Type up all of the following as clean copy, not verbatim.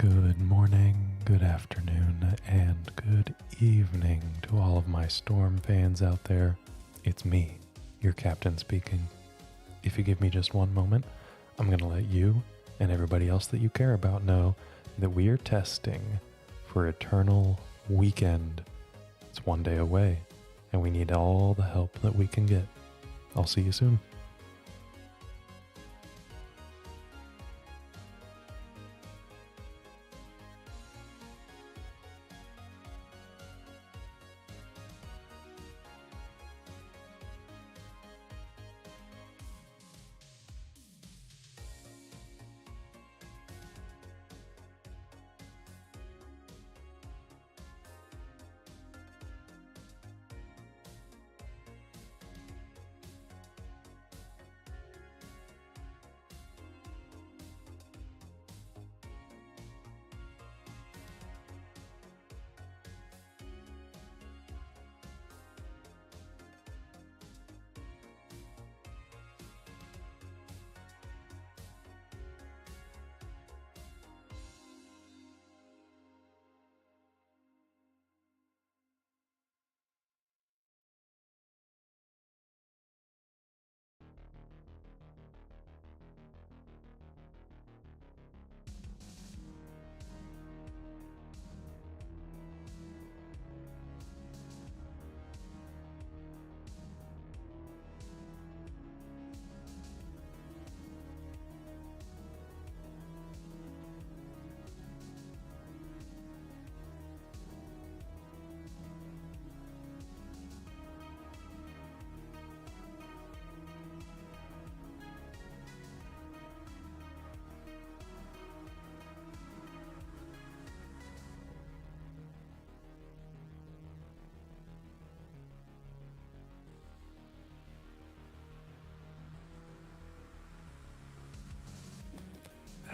Good morning, good afternoon, and good evening to all of my Storm fans out there. It's me, your captain speaking. If you give me just one moment, I'm going to let you and everybody else that you care about know that we are testing for Eternal Weekend. It's one day away, and we need all the help that we can get. I'll see you soon.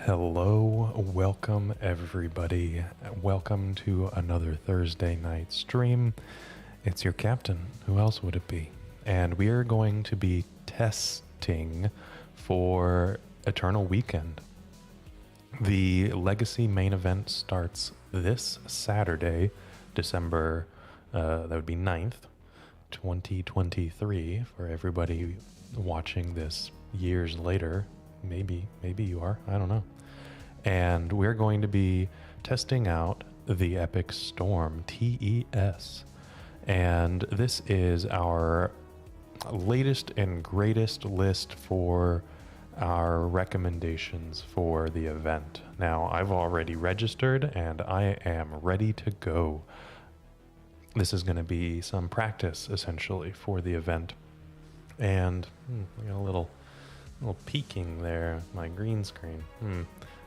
Hello, welcome everybody. Welcome to another Thursday night stream. It's your captain. Who else would it be? And we are going to be testing for Eternal Weekend. The Legacy main event starts this Saturday, December, that would be 9th, 2023, for everybody watching this years later. Maybe you are, I don't know. And we're going to be testing out the Epic Storm TES. And this is our latest and greatest list for our recommendations for the event. Now, I've already registered and I am ready to go. This is going to be some practice, essentially, for the event. And I got a little peeking there, my green screen.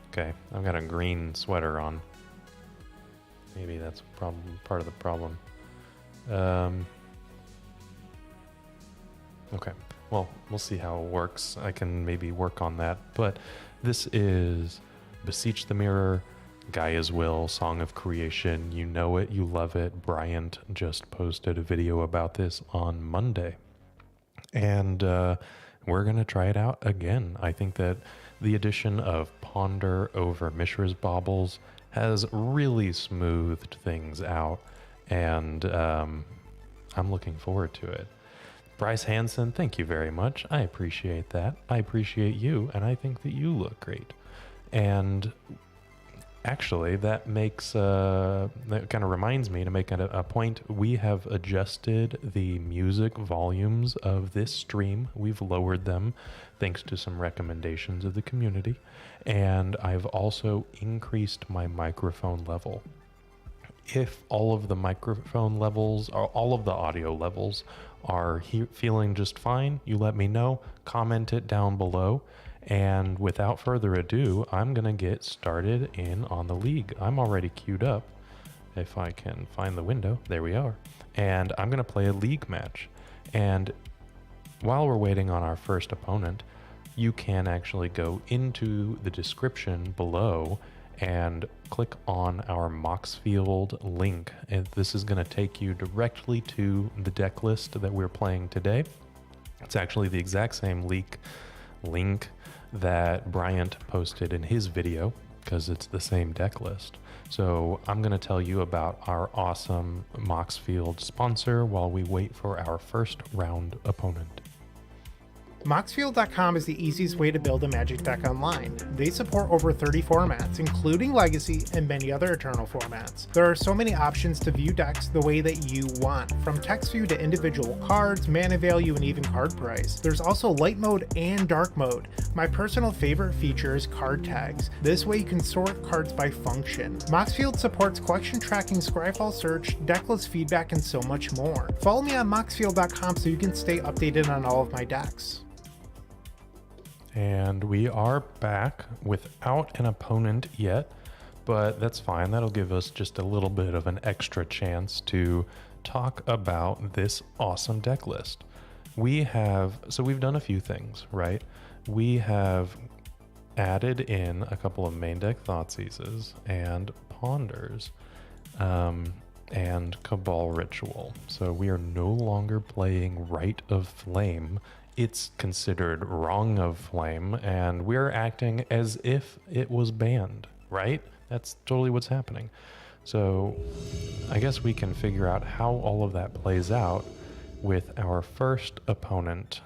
Okay, I've got a green sweater on. Maybe that's part of the problem. Okay, well, we'll see how it works. I can maybe work on that. But this is Beseech the Mirror, Gaea's Will, Song of Creation. You know it, you love it. Bryant just posted a video about this on Monday. And we're going to try it out again. I think that the addition of Ponder over Mishra's Baubles has really smoothed things out, and I'm looking forward to it. Bryce Hansen, thank you very much. I appreciate that. I appreciate you, and I think that you look great. And actually, that kind of reminds me to make a point. We have adjusted the music volumes of this stream. We've lowered them thanks to some recommendations of the community. And I've also increased my microphone level. If all of the microphone levels, or all of the audio levels are feeling just fine, you let me know, comment it down below. And without further ado, I'm going to get started in on the league. I'm already queued up. If I can find the window, there we are. And I'm going to play a league match. And while we're waiting on our first opponent, you can actually go into the description below and click on our Moxfield link. And this is going to take you directly to the deck list that we're playing today. It's actually the exact same link that Bryant posted in his video. because it's the same deck list. So I'm going to tell you about our awesome Moxfield sponsor while we wait for our first round opponent. Moxfield.com is the easiest way to build a Magic deck online. They support over 30 formats, including Legacy and many other Eternal formats. There are so many options to view decks the way that you want, from text view to individual cards, mana value, and even card price. There's also light mode and dark mode. My personal favorite feature is card tags. This way you can sort cards by function. Moxfield supports collection tracking, scryfall search, decklist feedback, and so much more. Follow me on Moxfield.com so you can stay updated on all of my decks. And we are back without an opponent yet, but that's fine. That'll give us just a little bit of an extra chance to talk about this awesome deck list. We've done a few things, right? We have added in a couple of main deck Thoughtseizes and Ponders, and Cabal Ritual. So we are no longer playing Rite of Flame. It's considered Wrong of Flame, and we're acting as if it was banned, right? That's totally what's happening. So I guess we can figure out how all of that plays out with our first opponent,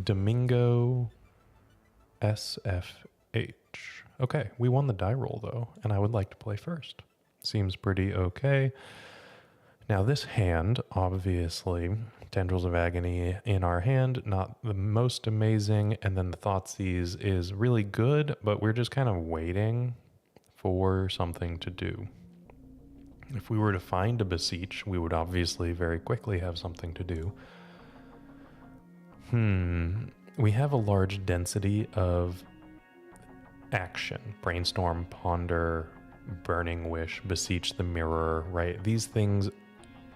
Domingo SFH. Okay, we won the die roll though, and I would like to play first. Seems pretty okay. Now this hand, obviously, Tendrils of Agony in our hand, not the most amazing, and then the Thoughtseize is really good, but we're just kind of waiting for something to do. If we were to find a Beseech, we would obviously very quickly have something to do. We have a large density of action. Brainstorm, Ponder, Burning Wish, Beseech the Mirror, right? These things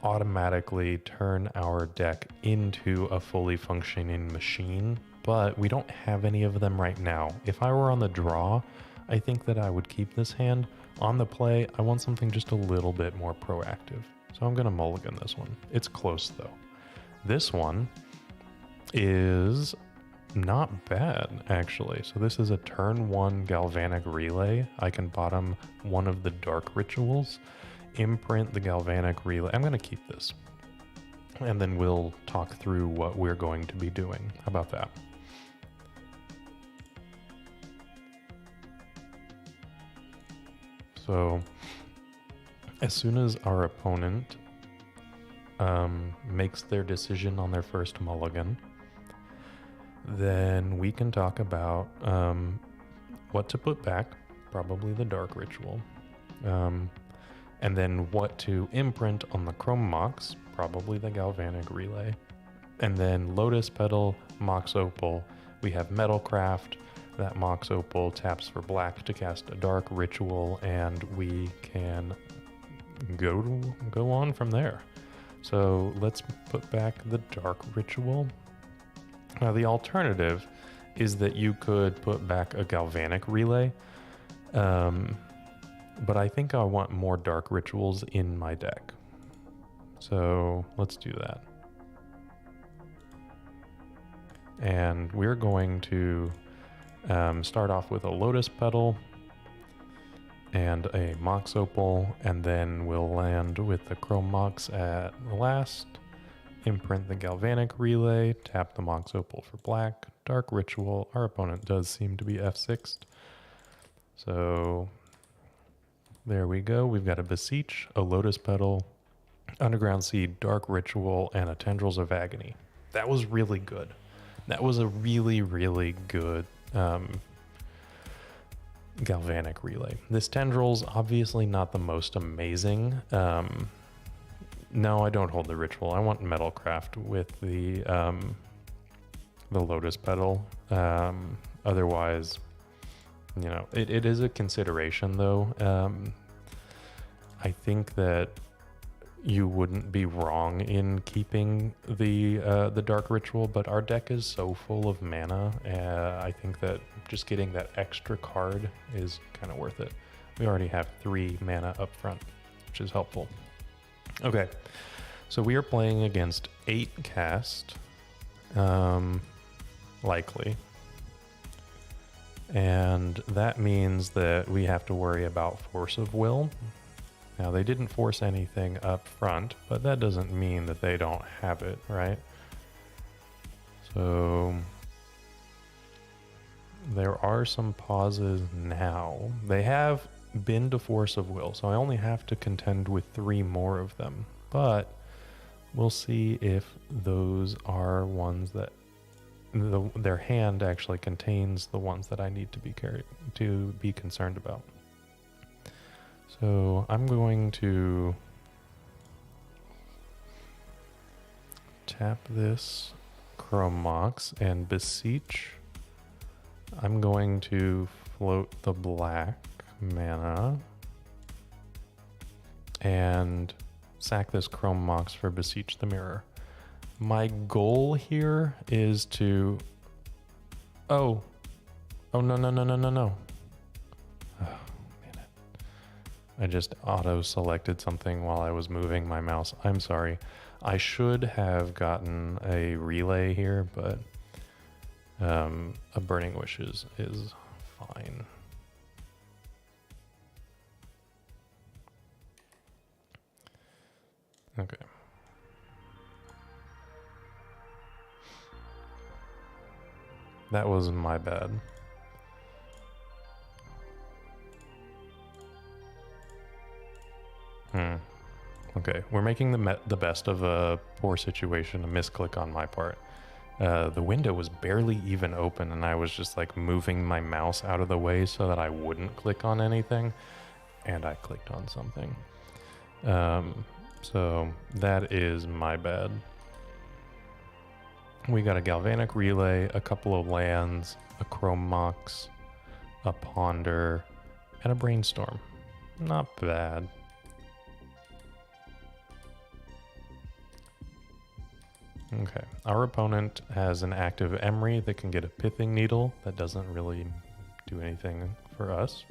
automatically turn our deck into a fully functioning machine, but we don't have any of them right now. If I were on the draw, I think that I would keep this hand. On the play, I want something just a little bit more proactive. So I'm going to mulligan this one. It's close though. This one is not bad, actually. So this is a turn 1 Galvanic Relay. I can bottom one of the Dark Rituals, imprint the Galvanic Relay. I'm going to keep this, and then we'll talk through what we're going to be doing. How about that? So as soon as our opponent makes their decision on their first mulligan, then we can talk about what to put back, probably the Dark Ritual, and then what to imprint on the Chrome Mox, probably the Galvanic Relay, and then Lotus Petal, Mox Opal. We have Metalcraft. That Mox Opal taps for black to cast a Dark Ritual, and we can go on from there. So let's put back the Dark Ritual. Now the alternative is that you could put back a Galvanic Relay, but I think I want more Dark Rituals in my deck. So let's do that. And we're going to start off with a Lotus Petal and a Mox Opal, and then we'll land with the Chrome Mox at the last. Imprint the Galvanic Relay, tap the Mox Opal for black, Dark Ritual. Our opponent does seem to be F6'd. So there we go. We've got a Beseech, a Lotus Petal, Underground Seed, Dark Ritual, and a Tendrils of Agony. That was really good. That was a really, really good Galvanic Relay. This Tendrils, obviously not the most amazing. No, I don't hold the Ritual. I want Metalcraft with the Lotus Petal. Otherwise, you know, it is a consideration though. I think that you wouldn't be wrong in keeping the Dark Ritual, but our deck is so full of mana. I think that just getting that extra card is kind of worth it. We already have 3 mana up front, which is helpful. Okay, so we are playing against 8 cast, likely. And that means that we have to worry about force of will. Now, they didn't force anything up front, but that doesn't mean that they don't have it, right? So there are some pauses now. They have been to force of will, so I only have to contend with 3 more of them. But we'll see if those are ones that their hand actually contains the ones that I need to be concerned about. So I'm going to tap this Chrome Mox and Beseech. I'm going to float the black mana and sack this Chrome Mox for Beseech the Mirror. My goal here is to... Oh, no. Oh, man it. I just auto-selected something while I was moving my mouse. I'm sorry. I should have gotten a relay here, but a Burning Wishes is fine. Okay. That was my bad. Okay, we're making the best of a poor situation, a misclick on my part. The window was barely even open, and I was just like moving my mouse out of the way so that I wouldn't click on anything, and I clicked on something. So that is my bad. We got a Galvanic Relay, a couple of lands, a Chrome Mox, a Ponder, and a Brainstorm. Not bad. Okay, our opponent has an active Emery that can get a Pithing Needle. That doesn't really do anything for us.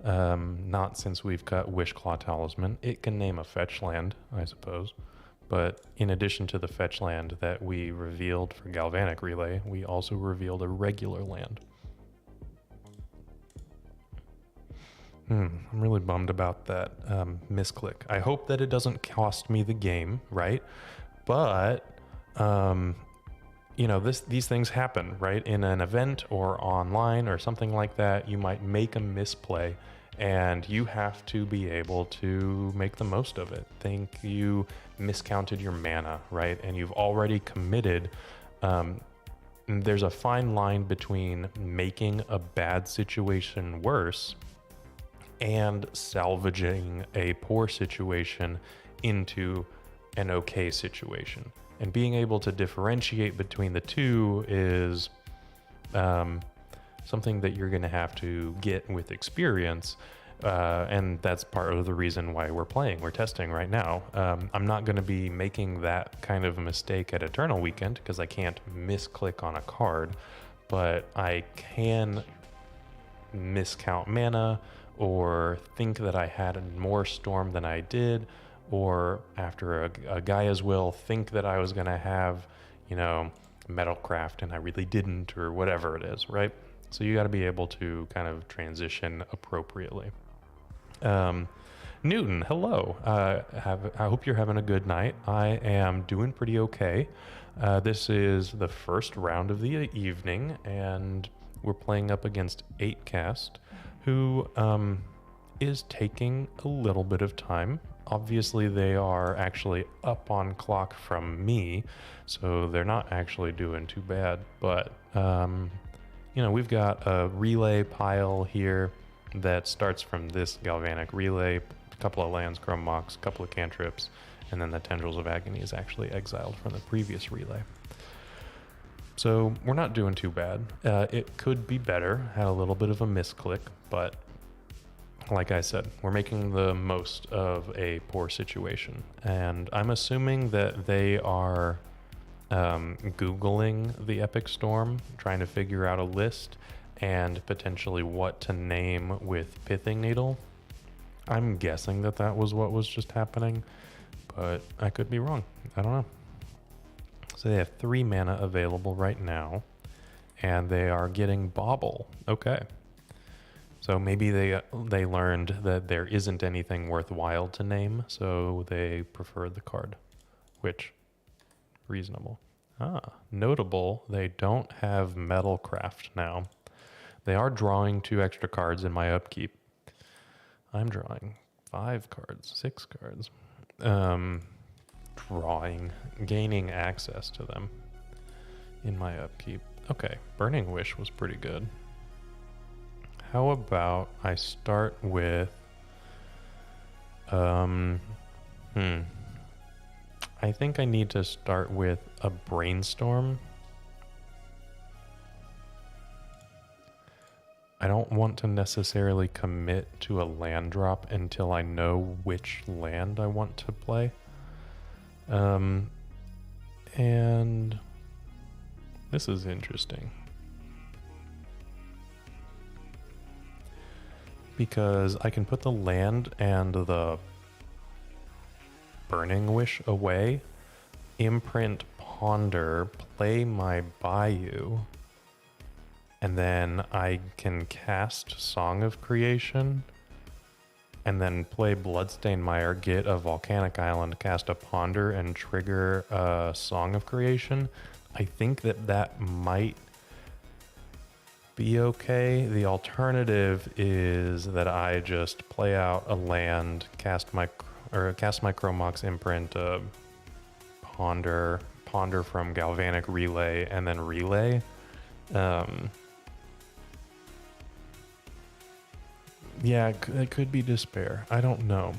Not since we've got Wishclaw Talisman. It can name a fetch land, I suppose. But in addition to the fetch land that we revealed for Galvanic Relay, we also revealed a regular land. I'm really bummed about that misclick. I hope that it doesn't cost me the game, right? But, you know, these things happen, right? In an event or online or something like that, you might make a misplay, and you have to be able to make the most of it. Think you miscounted your mana, right? And you've already committed. There's a fine line between making a bad situation worse and salvaging a poor situation into an okay situation. And being able to differentiate between the two is something that you're going to have to get with experience. And that's part of the reason why we're testing right now. I'm not going to be making that kind of mistake at Eternal Weekend because I can't misclick on a card, but I can miscount mana or think that I had more storm than I did, or after a Gaia's Will, think that I was going to have, you know, Metalcraft and I really didn't, or whatever it is, right? So you got to be able to kind of transition appropriately. Newton, hello. I hope you're having a good night. I am doing pretty okay. This is the first round of the evening, and we're playing up against 8cast, who is taking a little bit of time. Obviously, they are actually up on clock from me, so they're not actually doing too bad. But, you know, we've got a relay pile here that starts from this Galvanic Relay, a couple of lands, Chrome Mox, a couple of cantrips, and then the Tendrils of Agony is actually exiled from the previous relay. So we're not doing too bad. It could be better, had a little bit of a misclick, but like I said, we're making the most of a poor situation. And I'm assuming that they are Googling the Epic Storm, trying to figure out a list and potentially what to name with Pithing Needle. I'm guessing that that was what was just happening, but I could be wrong. I don't know. So they have 3 mana available right now, and they are getting Bauble. Okay. So maybe they learned that there isn't anything worthwhile to name, so they preferred the card, which, reasonable. Notable, they don't have Metalcraft now. They are drawing 2 extra cards in my upkeep. I'm drawing 5 cards, 6 cards. Gaining access to them in my upkeep. Okay, Burning Wish was pretty good. How about I start with, I think I need to start with a Brainstorm. I don't want to necessarily commit to a land drop until I know which land I want to play. And this is interesting. Because I can put the land and the Burning Wish away, imprint Ponder, play my Bayou, and then I can cast Song of Creation, and then play Bloodstained Mire, get a Volcanic Island, cast a Ponder, and trigger a Song of Creation. I think that might be okay. The alternative is that I just play out a land, cast my Chromox, imprint, Ponder from Galvanic Relay, and then Relay. Yeah, it could be Despair. I don't know.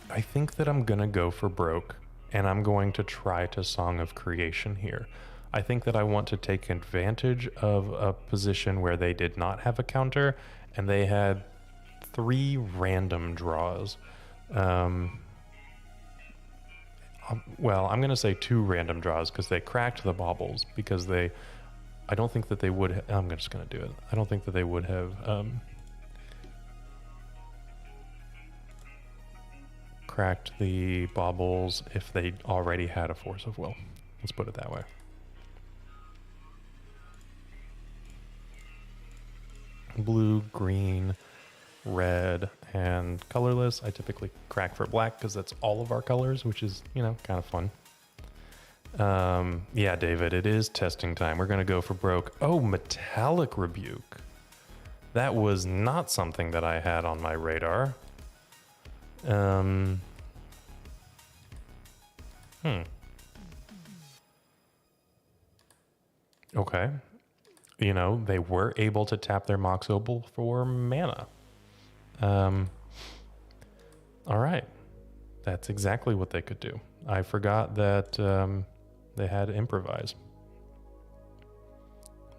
I think that I'm gonna go for broke, and I'm going to try to Song of Creation here. I think that I want to take advantage of a position where they did not have a counter, and they had 3 random draws. Well, I'm going to say 2 random draws because they cracked the baubles, because I don't think that they would, I'm just going to do it. I don't think that they would have cracked the baubles if they already had a Force of Will. Let's put it that way. Blue, green, red, and colorless. I typically crack for black because that's all of our colors, which is, kind of fun. Yeah, David, it is testing time. We're going to go for broke. Oh, Metallic Rebuke. That was not something that I had on my radar. Okay. They were able to tap their Mox Opal for mana. All right. That's exactly what they could do. I forgot that they had Improvise.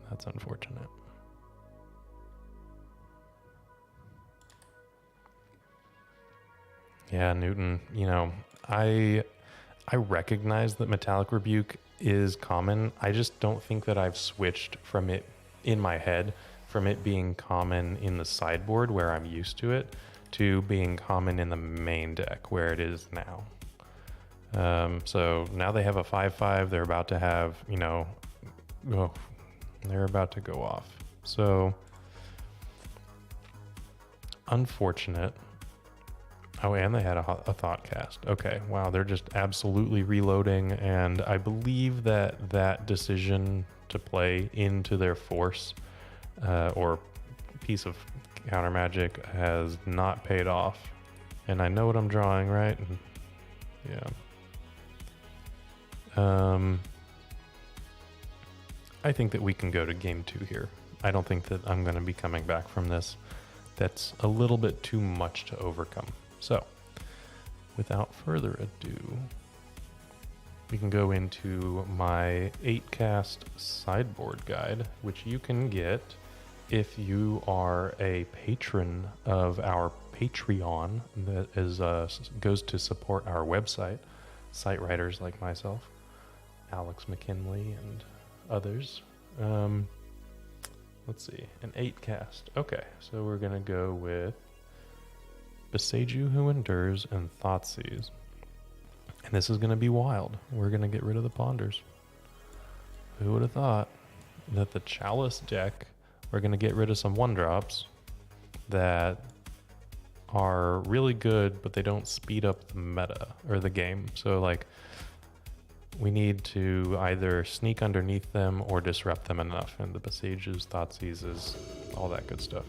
That's unfortunate. Yeah, Newton, I recognize that Metallic Rebuke is common. I just don't think that I've switched from it in my head, from it being common in the sideboard where I'm used to it, to being common in the main deck where it is now. So now they have a 5/5. They're about to have, they're about to go off. So unfortunate. Oh, and they had a Thoughtcast. Okay, wow, they're just absolutely reloading, and I believe that decision to play into their Force or piece of counter magic has not paid off. And I know what I'm drawing, right? Yeah. I think that we can go to game 2 here. I don't think that I'm going to be coming back from this. That's a little bit too much to overcome. So, without further ado, we can go into my 8-cast sideboard guide, which you can get if you are a patron of our Patreon that is goes to support our website, site writers like myself, Alex McKinley, and others. Let's see, an 8-cast. Okay, so we're going to go with Beseech Who Endures and Thoughtseize. And this is going to be wild. We're going to get rid of the Ponders. Who would have thought? that the Chalice deck, we're going to get rid of some 1-drops that are really good, but they don't speed up the meta or the game. So like we need to either sneak underneath them or disrupt them enough. And the Besieges, Thoughtseizes, all that good stuff.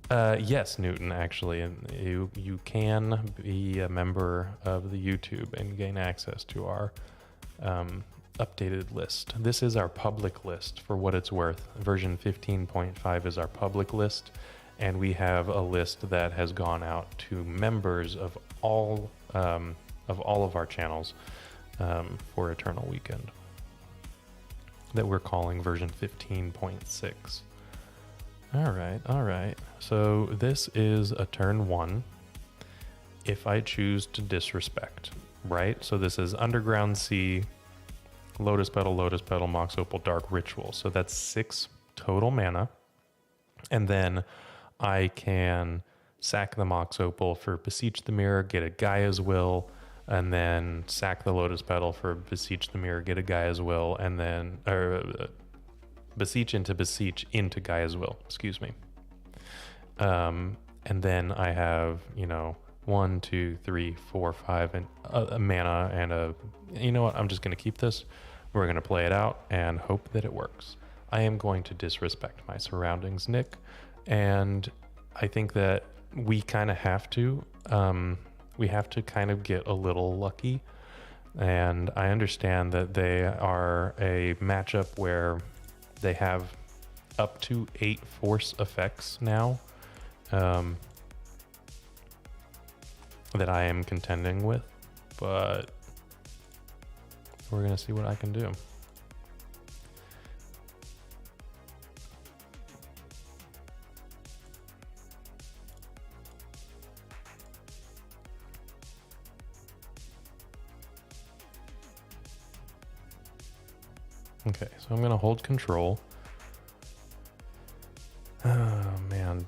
Yes, Newton, actually, and you can be a member of the YouTube and gain access to our updated list. This is our public list for what it's worth. Version 15.5 is our public list, and we have a list that has gone out to members of all of our channels for Eternal Weekend that we're calling version 15.6. All right. So this is a turn 1 if I choose to disrespect, right? So this is Underground Sea, Lotus Petal, Mox Opal, Dark Ritual. So that's 6 total mana. And then I can sack the Mox Opal for Beseech the Mirror, get a Gaia's Will, and then sack the Lotus Petal for Beseech the Mirror, get a Gaia's Will, and then Beseech into Gaia's Will, excuse me. And then I have, 1, 2, 3, 4, 5 and a mana and you know what? I'm just going to keep this. We're going to play it out and hope that it works. I am going to disrespect my surroundings, Nick, and I think that we kind of have to. We have to kind of get a little lucky, and I understand that they are a matchup where they have up to 8 force effects now that I am contending with, but we're going to see what I can do. Okay, so I'm going to hold control. Oh man,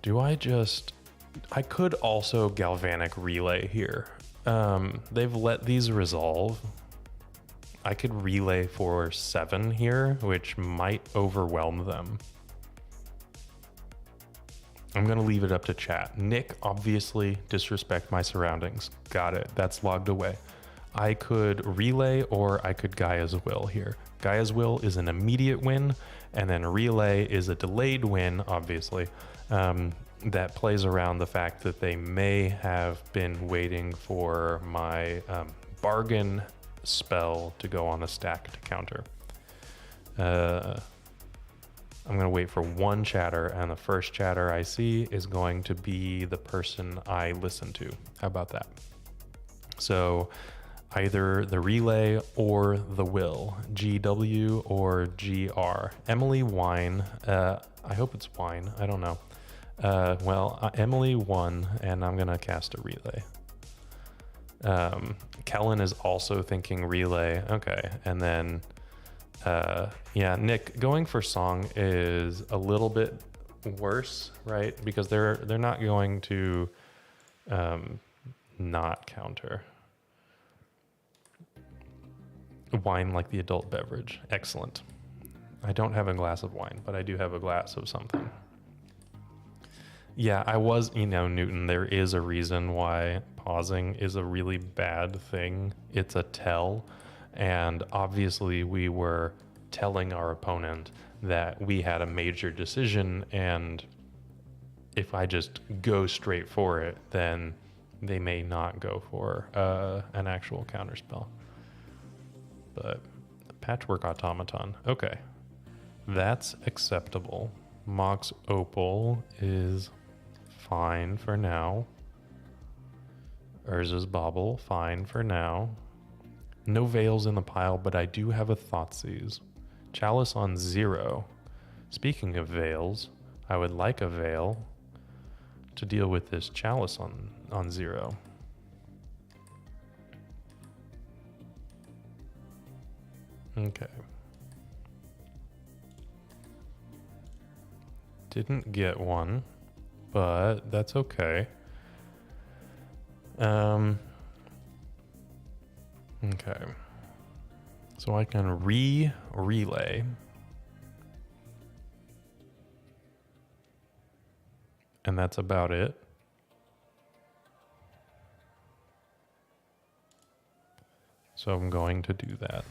I could also Galvanic Relay here. They've let these resolve. I could relay for 7 here, which might overwhelm them. I'm going to leave it up to chat. Nick, obviously, disrespect my surroundings. Got it. That's logged away. I could relay or I could Gaia's Will here. Gaia's Will is an immediate win, and then relay is a delayed win, obviously, that plays around the fact that they may have been waiting for my bargain spell to go on a stack to counter. I'm going to wait for 1 chatter, and the first chatter I see is going to be the person I listen to. How about that? So either the relay or the will, GW or GR. Emily Wine, I hope it's Wine, I don't know. Emily won, and I'm going to cast a relay. Kellen is also thinking relay. Okay, and then, Nick, going for song is a little bit worse, right? Because they're not going to not counter. Wine like the adult beverage. Excellent. I don't have a glass of wine, but I do have a glass of something. Yeah, I was, Newton, there is a reason why pausing is a really bad thing. It's a tell. And obviously we were telling our opponent that we had a major decision, and if I just go straight for it, then they may not go for an actual counterspell. But Patchwork Automaton, okay, that's acceptable. Mox Opal is fine for now. Urza's Bauble, fine for now. No Veils in the pile, but I do have a Thoughtseize. Chalice on 0. Speaking of Veils, I would like a Veil to deal with this Chalice on 0. Okay. Didn't get one, but that's okay. Okay. So I can relay. And that's about it. So I'm going to do that.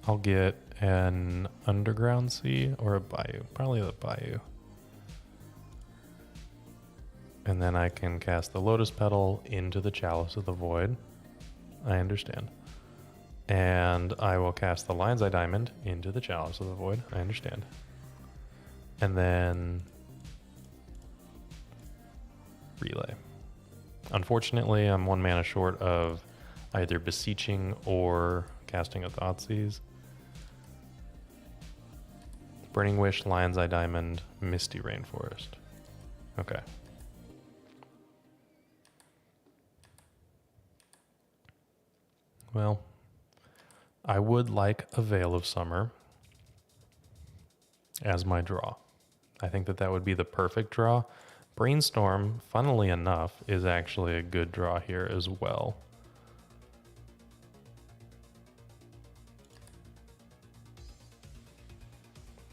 I'll get an Underground Sea or a Bayou. Probably the Bayou. And then I can cast the Lotus Petal into the Chalice of the Void. I understand. And I will cast the Lion's Eye Diamond into the Chalice of the Void. I understand. And then Relay. Unfortunately, I'm 1 mana short of either Beseeching or casting a Thoughtseize. Burning Wish, Lion's Eye Diamond, Misty Rainforest. Okay. Well, I would like a Veil of Summer as my draw. I think that would be the perfect draw. Brainstorm, funnily enough, is actually a good draw here as well.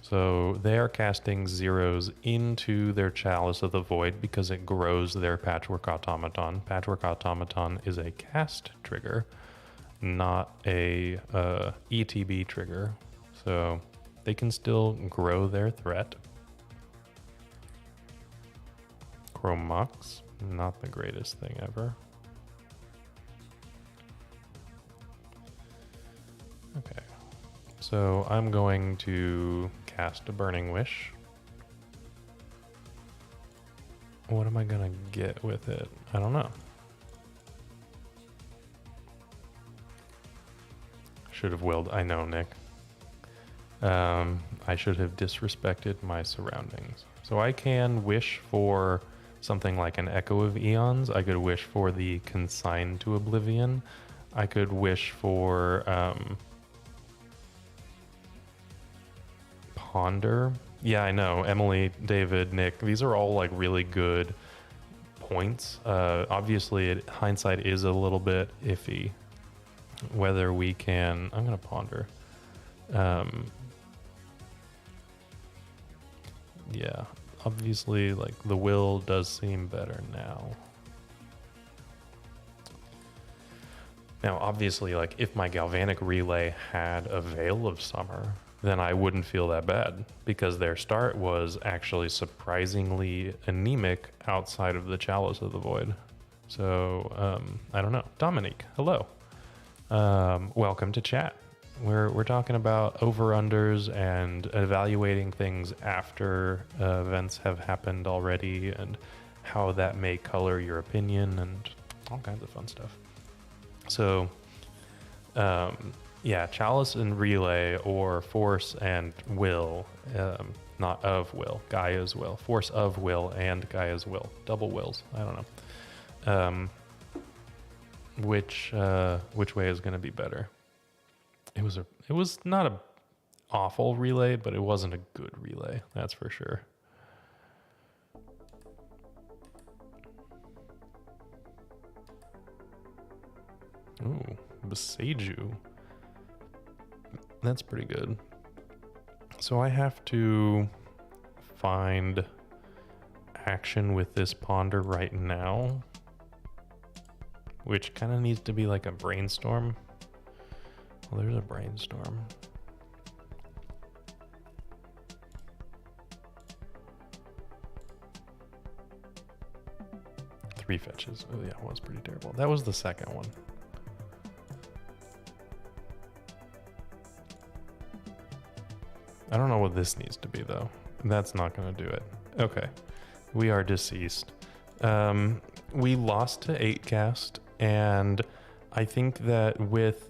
So they are casting zeros into their Chalice of the Void because it grows their Patchwork Automaton. Patchwork Automaton is a cast trigger, not a ETB trigger. So they can still grow their threat. Chrome Mox, not the greatest thing ever. Okay, so I'm going to cast a Burning Wish. What am I gonna get with it? I don't know. Should have willed. I know, Nick. I should have disrespected my surroundings. So I can wish for something like an Echo of Eons. I could wish for the Consign to Oblivion. I could wish for Ponder. Yeah, I know. Emily, David, Nick, these are all like really good points. Obviously, hindsight is a little bit iffy. Whether we can... I'm going to Ponder. Yeah, obviously, like, the will does seem better now. Now, obviously, like, if my Galvanic Relay had a Veil of Summer, then I wouldn't feel that bad, because their start was actually surprisingly anemic outside of the Chalice of the Void. So, I don't know. Dominique, hello. Welcome to chat. We're talking about over-unders and evaluating things after events have happened already and how that may color your opinion and all kinds of fun stuff. So, yeah, Chalice and Relay, or Force and Will, not of Will, Gaia's Will. Force of Will and Gaia's Will. Double wills. I don't know. Which way is going to be better? It was not a awful relay, but it wasn't a good relay, that's for sure. Ooh, Beseiju. That's pretty good. So I have to find action with this Ponder right now, which kind of needs to be like a Brainstorm. Well, there's a Brainstorm. Three fetches. Oh yeah, it was pretty terrible. That was the second one. I don't know what this needs to be though. That's not going to do it. Okay. We are deceased. We lost to 8 cast, and I think that with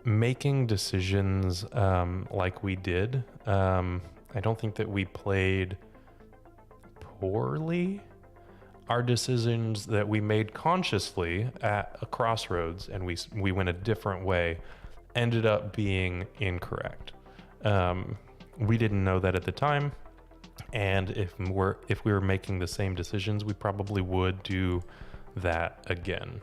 making decisions like we did, I don't think that we played poorly. Our decisions that we made consciously at a crossroads and we went a different way ended up being incorrect. We didn't know that at the time, and if we were making the same decisions, we probably would do that again.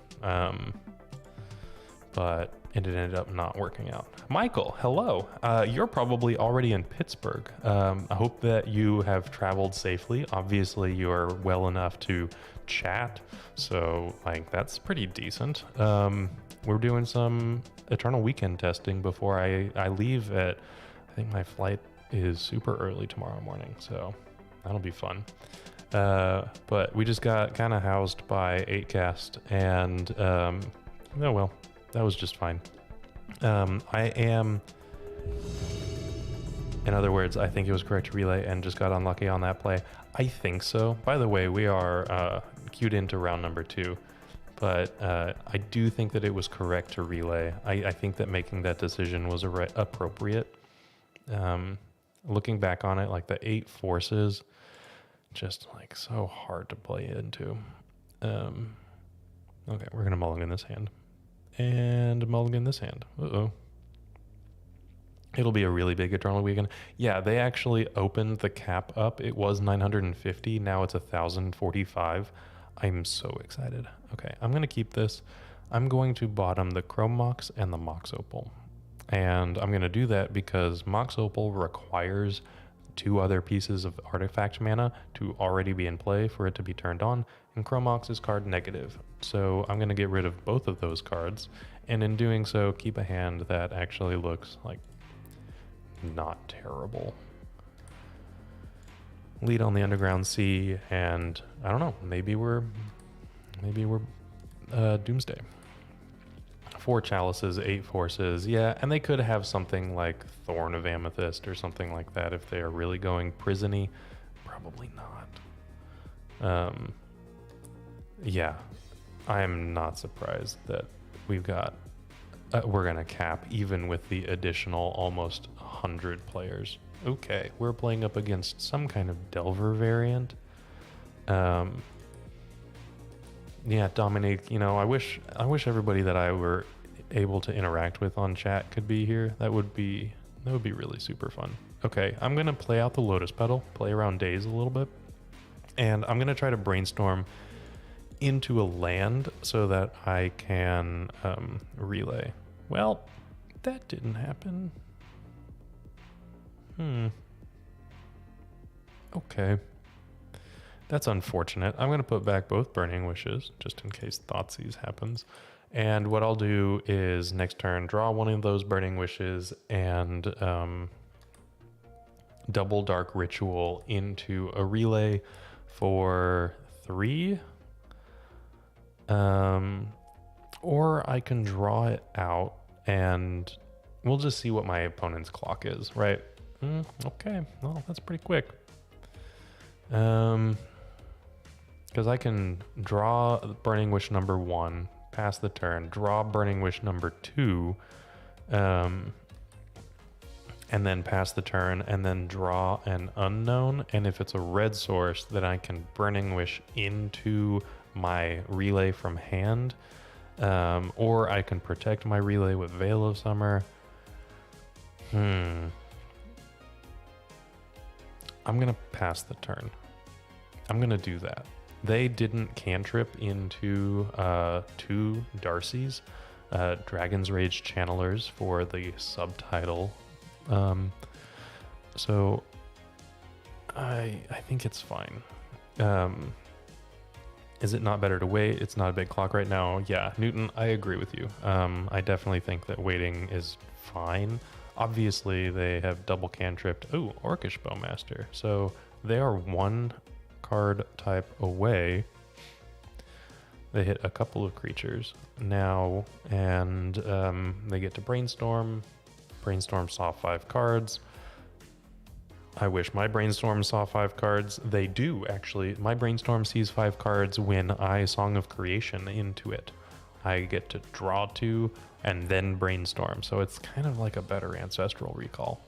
but it ended up not working out. Michael, hello. You're probably already in Pittsburgh. I hope that you have traveled safely. Obviously, you're well enough to chat, so like that's pretty decent. We're doing some Eternal Weekend testing before I leave at, I think my flight is super early tomorrow morning, so that'll be fun. But we just got kind of housed by 8cast, and oh well, that was just fine. I am, in other words, I think it was correct to relay and just got unlucky on that play. I think so. By the way, we are queued into round number 2, but I do think that it was correct to relay. I think that making that decision was appropriate. Looking back on it, like the 8 forces, just like so hard to play into. Okay, we're gonna mulligan this hand. And mulligan this hand. Uh-oh. It'll be a really big Eternal Weekend. Yeah, they actually opened the cap up. It was 950. Now it's 1,045. I'm so excited. Okay, I'm going to keep this. I'm going to bottom the Chrome Mox and the Mox Opal. And I'm going to do that because Mox Opal requires 2 other pieces of artifact mana to already be in play for it to be turned on, and Chrome Mox is card negative. So I'm going to get rid of both of those cards, and in doing so, keep a hand that actually looks like not terrible. Lead on the Underground Sea, and I don't know, maybe we're Doomsday. 4 chalices, 8 forces, yeah, and they could have something like Thorn of Amethyst or something like that if they are really going prison-y. Probably not. Yeah, I am not surprised that we've got, we're gonna cap even with the additional almost 100 players. Okay, we're playing up against some kind of Delver variant. Yeah, Dominique, you know, I wish everybody that I were able to interact with on chat could be here. That would be really super fun. Okay, I'm gonna play out the Lotus Petal, play around Daze a little bit, and I'm gonna try to brainstorm into a land so that I can relay. Well, that didn't happen. Okay. That's unfortunate. I'm going to put back both Burning Wishes, just in case Thoughtseize happens. And what I'll do is next turn, draw one of those Burning Wishes and double Dark Ritual into a relay for 3. Or I can draw it out and we'll just see what my opponent's clock is, right? Okay, well, that's pretty quick. Because I can draw Burning Wish number 1, pass the turn, draw Burning Wish number 2, and then pass the turn, and then draw an unknown. And if it's a red source, then I can Burning Wish into my relay from hand, or I can protect my relay with Veil of Summer. I'm gonna pass the turn. I'm gonna do that. They didn't cantrip into 2 Darcy's, Dragon's Rage Channelers for the subtitle. So I think it's fine. Is it not better to wait? It's not a big clock right now. Yeah, Newton, I agree with you. I definitely think that waiting is fine. Obviously, they have double cantripped. Oh, Orcish Bowmaster. So they are 1 card type away. They hit a couple of creatures now, and they get to Brainstorm. Brainstorm saw 5 cards. I wish my Brainstorm saw 5 cards. They do, actually. My Brainstorm sees 5 cards when I Song of Creation into it. I get to draw 2 and then Brainstorm. So it's kind of like a better Ancestral Recall,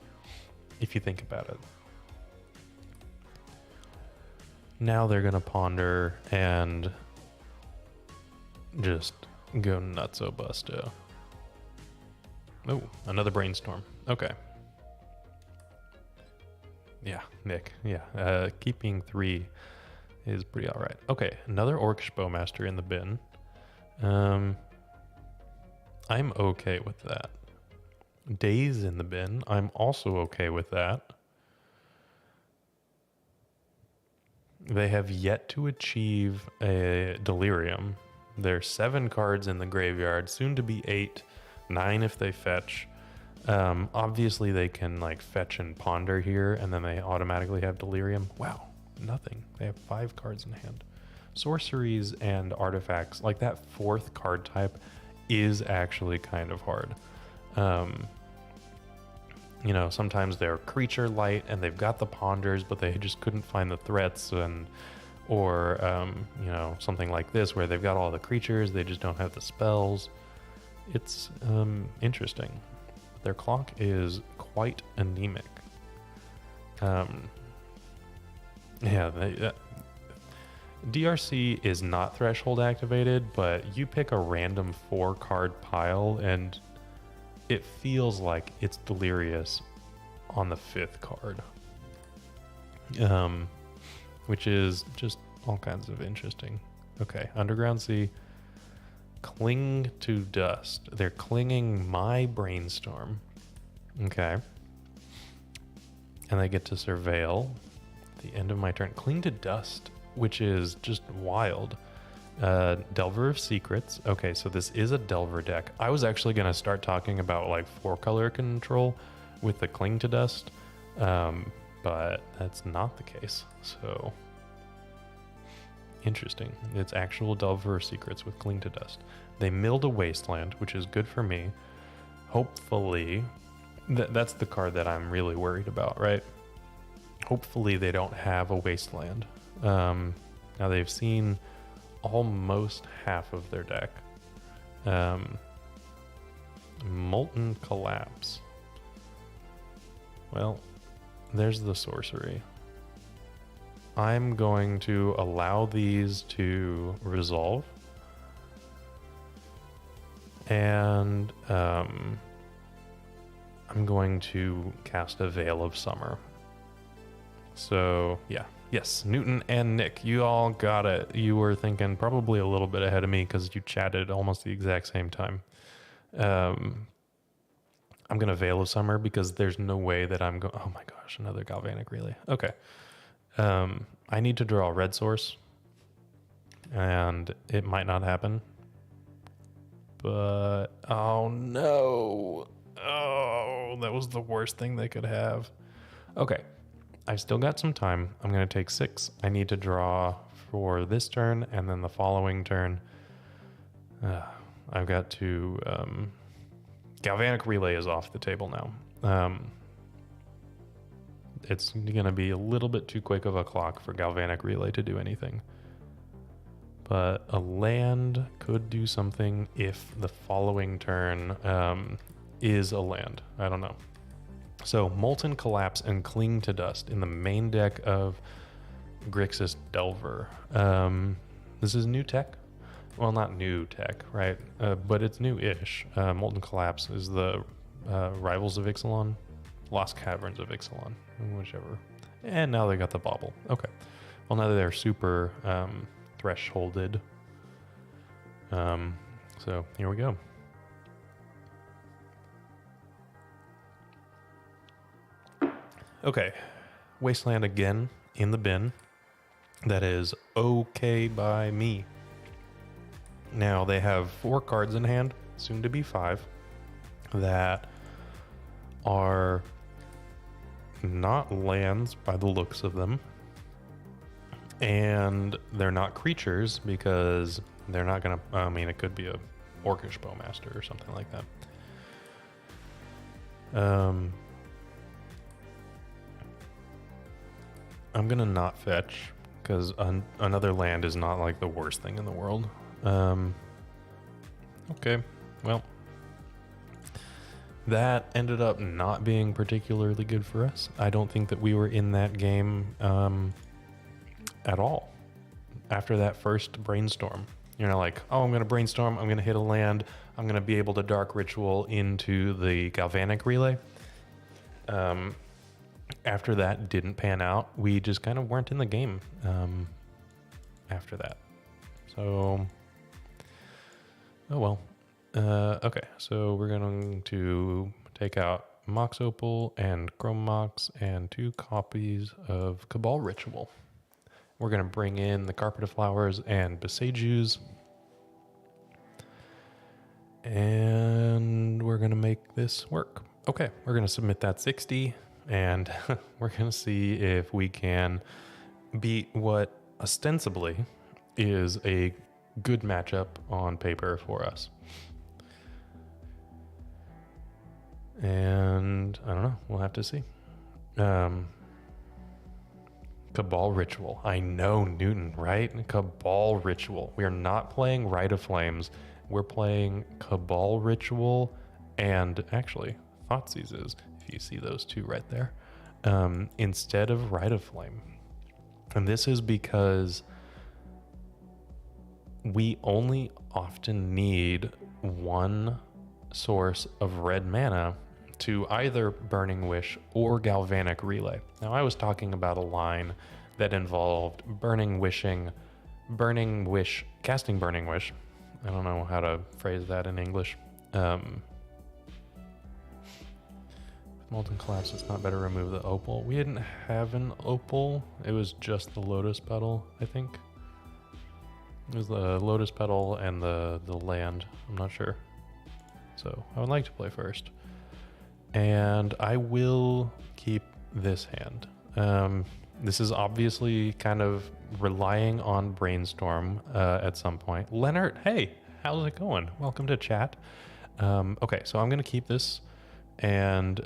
if you think about it. Now they're going to ponder and just go nutso busto. Oh, another Brainstorm. Okay. Yeah, Nick. Yeah, keeping 3 is pretty all right. Okay, another Orcish Bowmaster in the bin. I'm okay with that. Days in the bin. I'm also okay with that. They have yet to achieve a delirium. There's 7 cards in the graveyard, soon to be 8, 9 if they fetch. Obviously they can like fetch and ponder here, and then they automatically have delirium. Wow, nothing. They have 5 cards in hand. Sorceries and artifacts, like that 4th card type, is actually kind of hard. You know, sometimes they're creature light and they've got the ponders, but they just couldn't find the threats, or you know, something like this where they've got all the creatures, they just don't have the spells. It's interesting. Their clock is quite anemic. Yeah, DRC is not threshold activated, but you pick a random 4-card pile and it feels like it's delirious on the 5th card, which is just all kinds of interesting. Okay, Underground Sea, cling to dust. They're clinging my brainstorm. Okay, and I get to surveil at the end of my turn. Cling to dust, which is just wild. Delver of Secrets. Okay, so this is a Delver deck. I was actually going to start talking about like 4-color control with the Cling to Dust, but that's not the case. So interesting. It's actual Delver of Secrets with Cling to Dust. They milled a Wasteland, which is good for me. Hopefully, that's the card that I'm really worried about, right? Hopefully they don't have a Wasteland. Now they've seen almost half of their deck. Molten Collapse. Well, there's the sorcery. I'm going to allow these to resolve. And I'm going to cast a Veil of Summer. So, yeah. Yes, Newton and Nick, you all got it. You were thinking probably a little bit ahead of me because you chatted almost the exact same time. I'm going to Veil of Summer because there's no way that I'm going... Oh my gosh, another Galvanic Relay. Okay. I need to draw a red source, and it might not happen. But, oh no. Oh, that was the worst thing they could have. Okay. I've still got some time. I'm going to take 6. I need to draw for this turn, and then the following turn, I've got to... Galvanic Relay is off the table now. It's going to be a little bit too quick of a clock for Galvanic Relay to do anything. But a land could do something if the following turn is a land. I don't know. So, Molten Collapse and Cling to Dust in the main deck of Grixis Delver. This is new tech. Well, not new tech, right? But it's new-ish. Molten Collapse is the Rivals of Ixalan, Lost Caverns of Ixalan, whichever. And now they got the Bauble. Okay. Well, now they're super thresholded. So, here we go. Okay, Wasteland again in the bin. That is okay by me. Now they have 4 cards in hand, soon to be 5, that are not lands by the looks of them. And they're not creatures because they're not going to, I mean, it could be a Orcish Bowmaster or something like that. I'm going to not fetch because another land is not like the worst thing in the world. Okay, well, that ended up not being particularly good for us. I don't think that we were in that game at all. After that first brainstorm, you're not like, oh, I'm going to brainstorm, I'm going to hit a land, I'm going to be able to Dark Ritual into the Galvanic Relay. After that didn't pan out, we just kind of weren't in the game after that. So, oh well. Okay, so we're going to take out Mox Opal and Chrome Mox and 2 copies of Cabal Ritual. We're going to bring in the Carpet of Flowers and Beseech Ooze. And we're going to make this work. Okay, we're going to submit that 60, and we're going to see if we can beat what ostensibly is a good matchup on paper for us. And I don't know, we'll have to see. Cabal Ritual. I know, Newton, right? Cabal Ritual. We are not playing Rite of Flames. We're playing Cabal Ritual and actually Thoughtseizes, if you see those two right there, instead of Rite of Flame. And this is because we only often need one source of red mana to either Burning Wish or Galvanic Relay. Now, I was talking about a line that involved casting Burning Wish. I don't know how to phrase that in English. Molten Collapse, it's not better remove the opal. We didn't have an opal. It was just the Lotus Petal, I think. It was the Lotus Petal and the land. I'm not sure. So I would like to play first. And I will keep this hand. This is obviously kind of relying on Brainstorm at some point. Leonard, hey, how's it going? Welcome to chat. Okay, so I'm going to keep this. And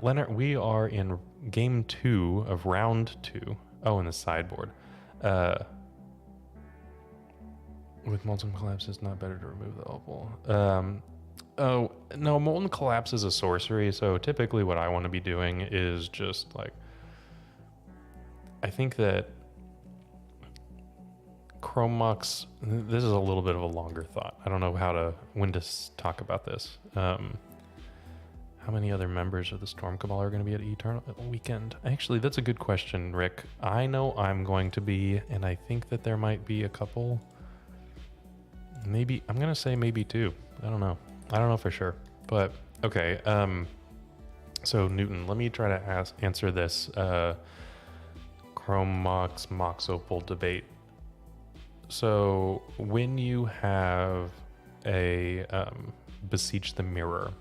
Leonard, we are in game 2 of round 2. Oh, in the sideboard. With Molten Collapse, it's not better to remove the opal. Oh, no, Molten Collapse is a sorcery, so typically what I want to be doing is just like... I think that Chrome Mox... This is a little bit of a longer thought. I don't know when to talk about this. How many other members of the Storm Cabal are going to be at Eternal Weekend? Actually, that's a good question, Rick. I know I'm going to be, and I think that there might be a couple... Maybe, I'm going to say maybe 2. I don't know. I don't know for sure, but okay. So Newton, let me try to answer this Chrome Mox Opal debate. So when you have a Beseech the Mirror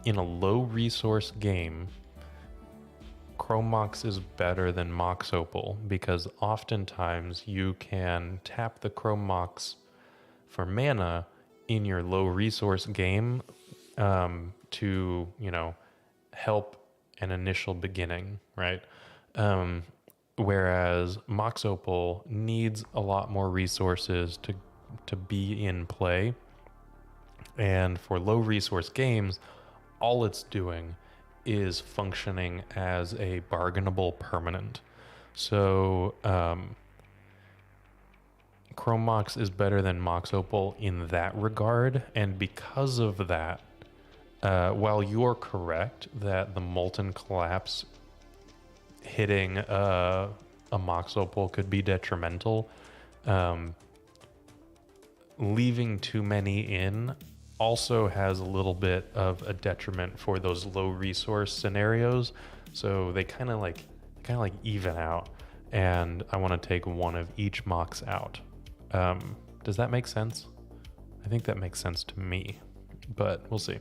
in a low resource game, Chrome Mox is better than Mox Opal because oftentimes you can tap the Chrome Mox for mana in your low resource game to, help an initial beginning, right? Whereas Mox Opal needs a lot more resources to be in play. And for low resource games, all it's doing is functioning as a bargainable permanent. So, Chrome Mox is better than Mox Opal in that regard, and because of that, while you're correct that the Molten Collapse hitting a Mox Opal could be detrimental, leaving too many in also has a little bit of a detriment for those low resource scenarios, so they kind of like even out, and I want to take one of each Mox out. Does that make sense? I think that makes sense to me, but we'll see.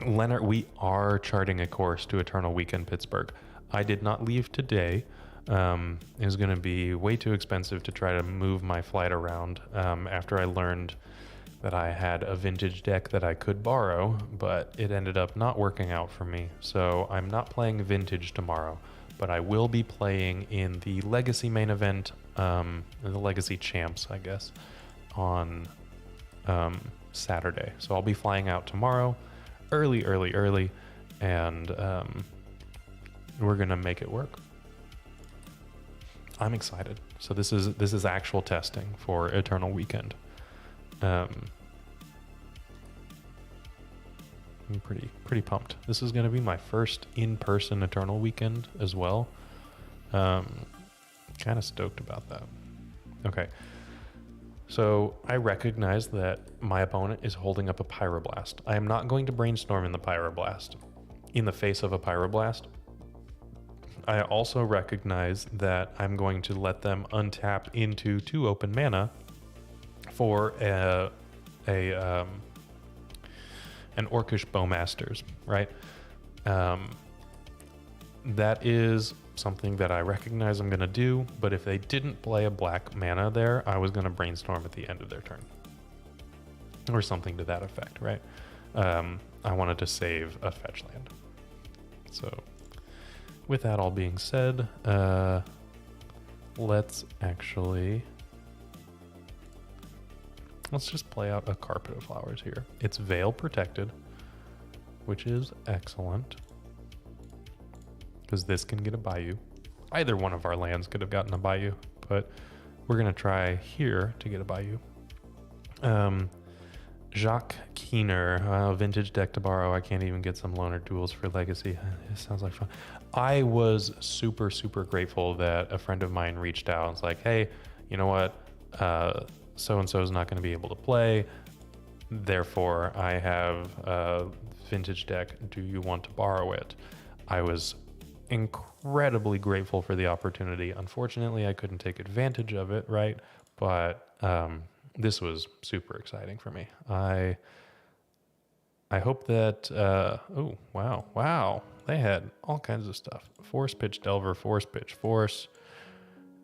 Leonard, we are charting a course to Eternal Weekend Pittsburgh. I did not leave today. It was going to be way too expensive to try to move my flight around after I learned that I had a vintage deck that I could borrow, but it ended up not working out for me. So I'm not playing vintage tomorrow, but I will be playing in the Legacy main event, the Legacy Champs, I guess, on Saturday. So I'll be flying out tomorrow, early, and we're gonna make it work. I'm excited. So this is actual testing for Eternal Weekend. I'm pretty pumped. This is gonna be my first in-person Eternal Weekend as well. Kind of stoked about that. Okay. So I recognize that my opponent is holding up a Pyroblast. I am not going to brainstorm in the Pyroblast, in the face of a Pyroblast. I also recognize that I'm going to let them untap into 2 open mana for an Orcish Bowmasters, right? That is something that I recognize I'm going to do, but if they didn't play a black mana there, I was going to brainstorm at the end of their turn. Or something to that effect, right? I wanted to save a fetch land. So, with that all being said, let's just play out a Carpet of Flowers here. It's Veil protected, which is excellent, because this can get a Bayou. Either one of our lands could have gotten a Bayou, but we're going to try here to get a Bayou. Jacques Keener, vintage deck to borrow. I can't even get some loner duels for Legacy. It sounds like fun. I was super, super grateful that a friend of mine reached out and was like, hey, you know what? So-and-so is not going to be able to play. Therefore, I have a vintage deck. Do you want to borrow it? I was incredibly grateful for the opportunity. Unfortunately, I couldn't take advantage of it, right? But this was super exciting for me. I hope that oh wow, they had all kinds of stuff. Force Pitch Delver, Force Pitch Force,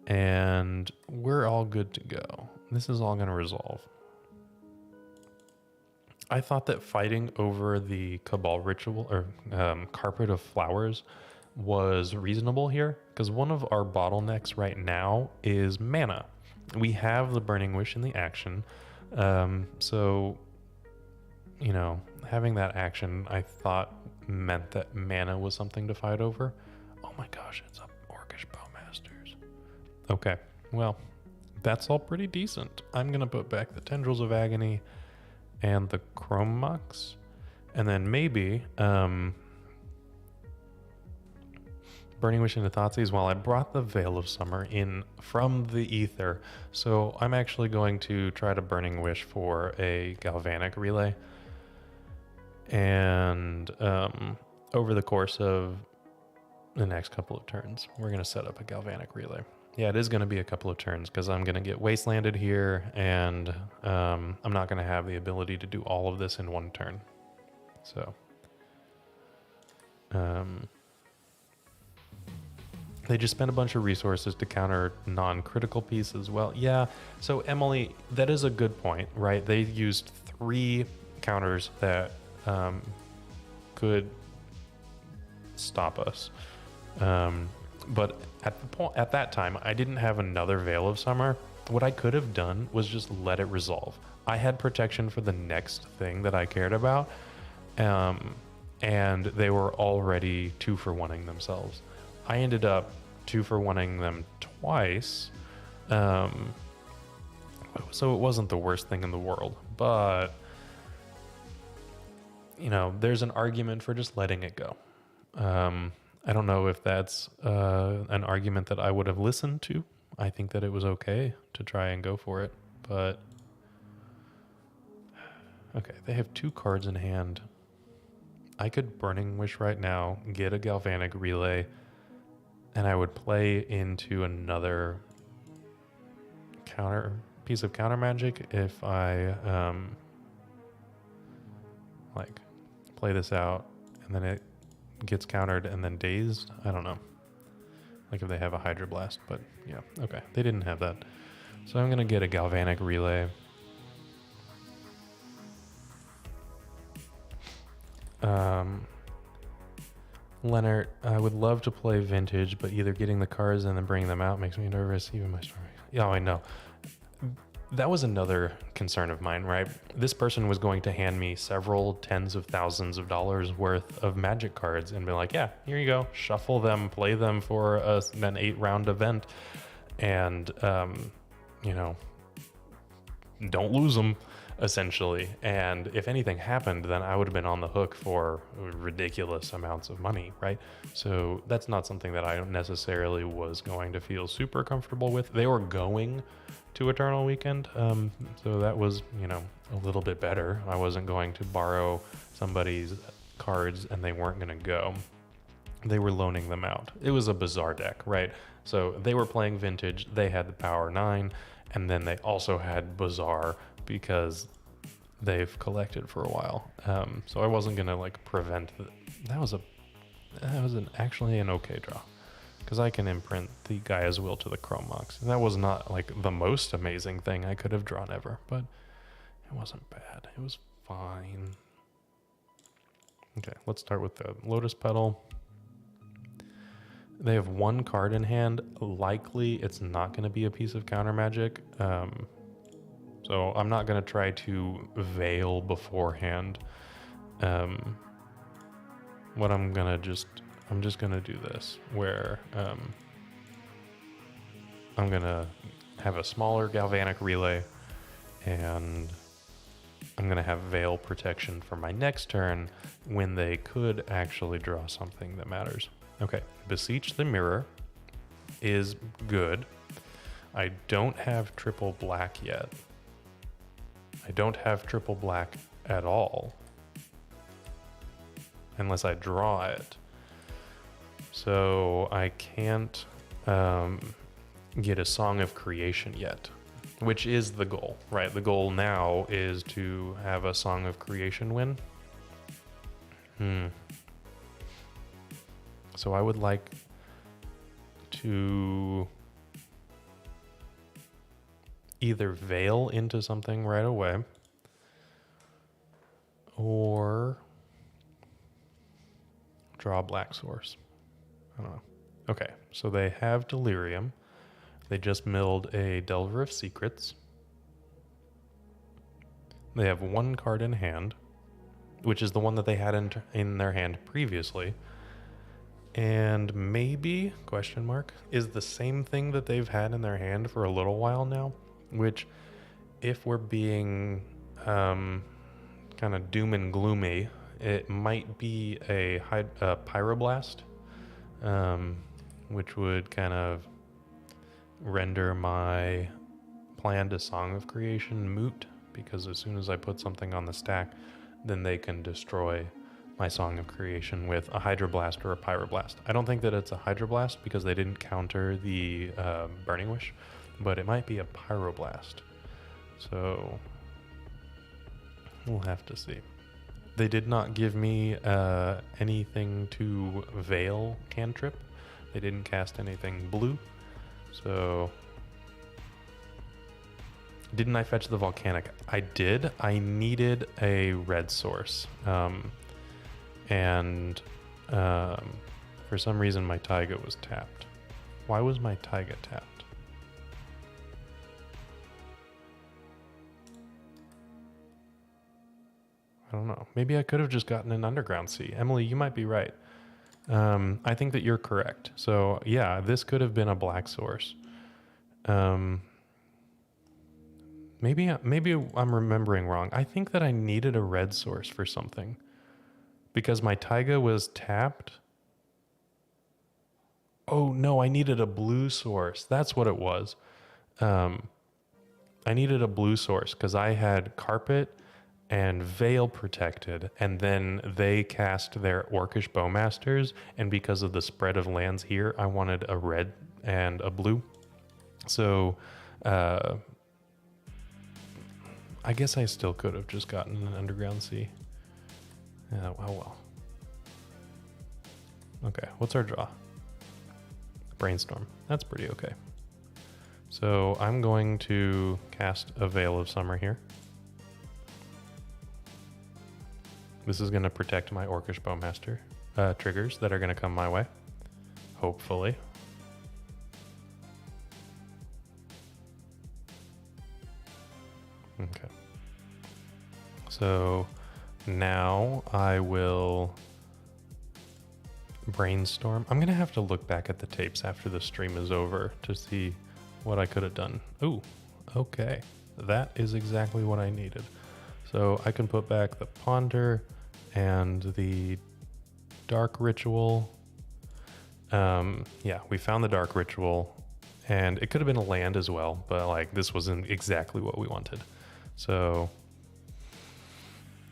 and we're all good to go. This is all going to resolve. I thought that fighting over the Cabal Ritual or Carpet of Flowers was reasonable here, because one of our bottlenecks right now is mana. We have the Burning Wish in the action, so, you know, having that action, I thought meant that mana was something to fight over. Oh my gosh, it's a Orcish Bowmasters. Okay, well, that's all pretty decent. I'm going to put back the Tendrils of Agony and the Chrome Mox, and then maybe Burning Wish into Thoughtseize while I brought the Veil of Summer in from the ether. So I'm actually going to try to Burning Wish for a Galvanic Relay. And over the course of the next couple of turns, we're going to set up a Galvanic Relay. Yeah, it is going to be a couple of turns because I'm going to get Wastelanded here, and I'm not going to have the ability to do all of this in one turn. So, they just spent a bunch of resources to counter non-critical piece as well. Yeah, so Emily, that is a good point, right? They used 3 counters that could stop us. But at that time, I didn't have another Veil of Summer. What I could have done was just let it resolve. I had protection for the next thing that I cared about, and they were already 2-for-1ing themselves. I ended up 2-for-1ing them twice, so it wasn't the worst thing in the world. But, you know, there's an argument for just letting it go. I don't know if that's an argument that I would have listened to. I think that it was okay to try and go for it, but okay, they have 2 cards in hand. I could Burning Wish right now, get a Galvanic Relay, and I would play into another piece of counter magic if I like play this out and then it gets countered and then dazed. I don't know. Like if they have a Hydro Blast, but yeah, okay. They didn't have that. So I'm going to get a Galvanic Relay. Leonard, I would love to play Vintage, but either getting the cards and then bringing them out makes me nervous. Even my story. Yeah, I know. That was another concern of mine, right? This person was going to hand me several tens of thousands of dollars worth of Magic cards and be like, yeah, here you go. Shuffle them, play them for an 8-round event. And, you know, don't lose them. essentially. And if anything happened, then I would have been on the hook for ridiculous amounts of money, right? So that's not something that I necessarily was going to feel super comfortable with. They were going to Eternal Weekend, so that was, you know, a little bit better. I wasn't going to borrow somebody's cards and they weren't going to go. They were loaning them out. It was a bizarre deck, right? So they were playing Vintage, they had the Power 9, and then they also had Bazaar because they've collected for a while. So I wasn't gonna like prevent that was actually an okay draw, because I can imprint the Gaia's Will to the Chrome Mox. That was not like the most amazing thing I could have drawn ever, but it wasn't bad. It was fine. Okay, let's start with the Lotus Petal. They have one card in hand. Likely it's not going to be a piece of counter magic. So I'm not going to try to veil beforehand. I'm just going to do this where I'm going to have a smaller Galvanic Relay, and I'm going to have Veil Protection for my next turn when they could actually draw something that matters. Okay, Beseech the Mirror is good. I don't have triple black yet. I don't have triple black at all, unless I draw it. So I can't get a Song of Creation yet, which is the goal, right? The goal now is to have a Song of Creation win. So I would like to either veil into something right away or draw a black source. I don't know. Okay, so they have Delirium. They just milled a Delver of Secrets. They have one card in hand, which is the one that they had in their hand previously. And maybe, question mark, is the same thing that they've had in their hand for a little while now, which, if we're being kind of doom and gloomy, it might be a Pyroblast, which would kind of render my plan to Song of Creation moot, because as soon as I put something on the stack, then they can destroy my Song of Creation with a Hydroblast or a Pyroblast. I don't think that it's a Hydroblast because they didn't counter the Burning Wish, but it might be a Pyroblast. So we'll have to see. They did not give me anything to Veil cantrip. They didn't cast anything blue. So didn't I fetch the Volcanic? I did. I needed a red source. And for some reason my Taiga was tapped. Why was my Taiga tapped? I don't know. Maybe I could have just gotten an Underground Sea. Emily, you might be right. I think that you're correct. So yeah, this could have been a black source. Maybe I'm remembering wrong. I think that I needed a red source for something, because my Taiga was tapped. Oh no, I needed a blue source. That's what it was. I needed a blue source because I had Carpet and Veil protected, and then they cast their Orcish Bowmasters, and because of the spread of lands here, I wanted a red and a blue. So I guess I still could have just gotten an Underground Sea. Oh well. Okay, what's our draw? Brainstorm. That's pretty okay. So I'm going to cast a Veil of Summer here. This is going to protect my Orcish Bowmaster triggers that are going to come my way, hopefully. Okay. So now I will brainstorm. I'm going to have to look back at the tapes after the stream is over to see what I could have done. Ooh, okay. That is exactly what I needed. So I can put back the Ponder and the Dark Ritual. Yeah, we found the Dark Ritual, and it could have been a land as well, but like this wasn't exactly what we wanted. So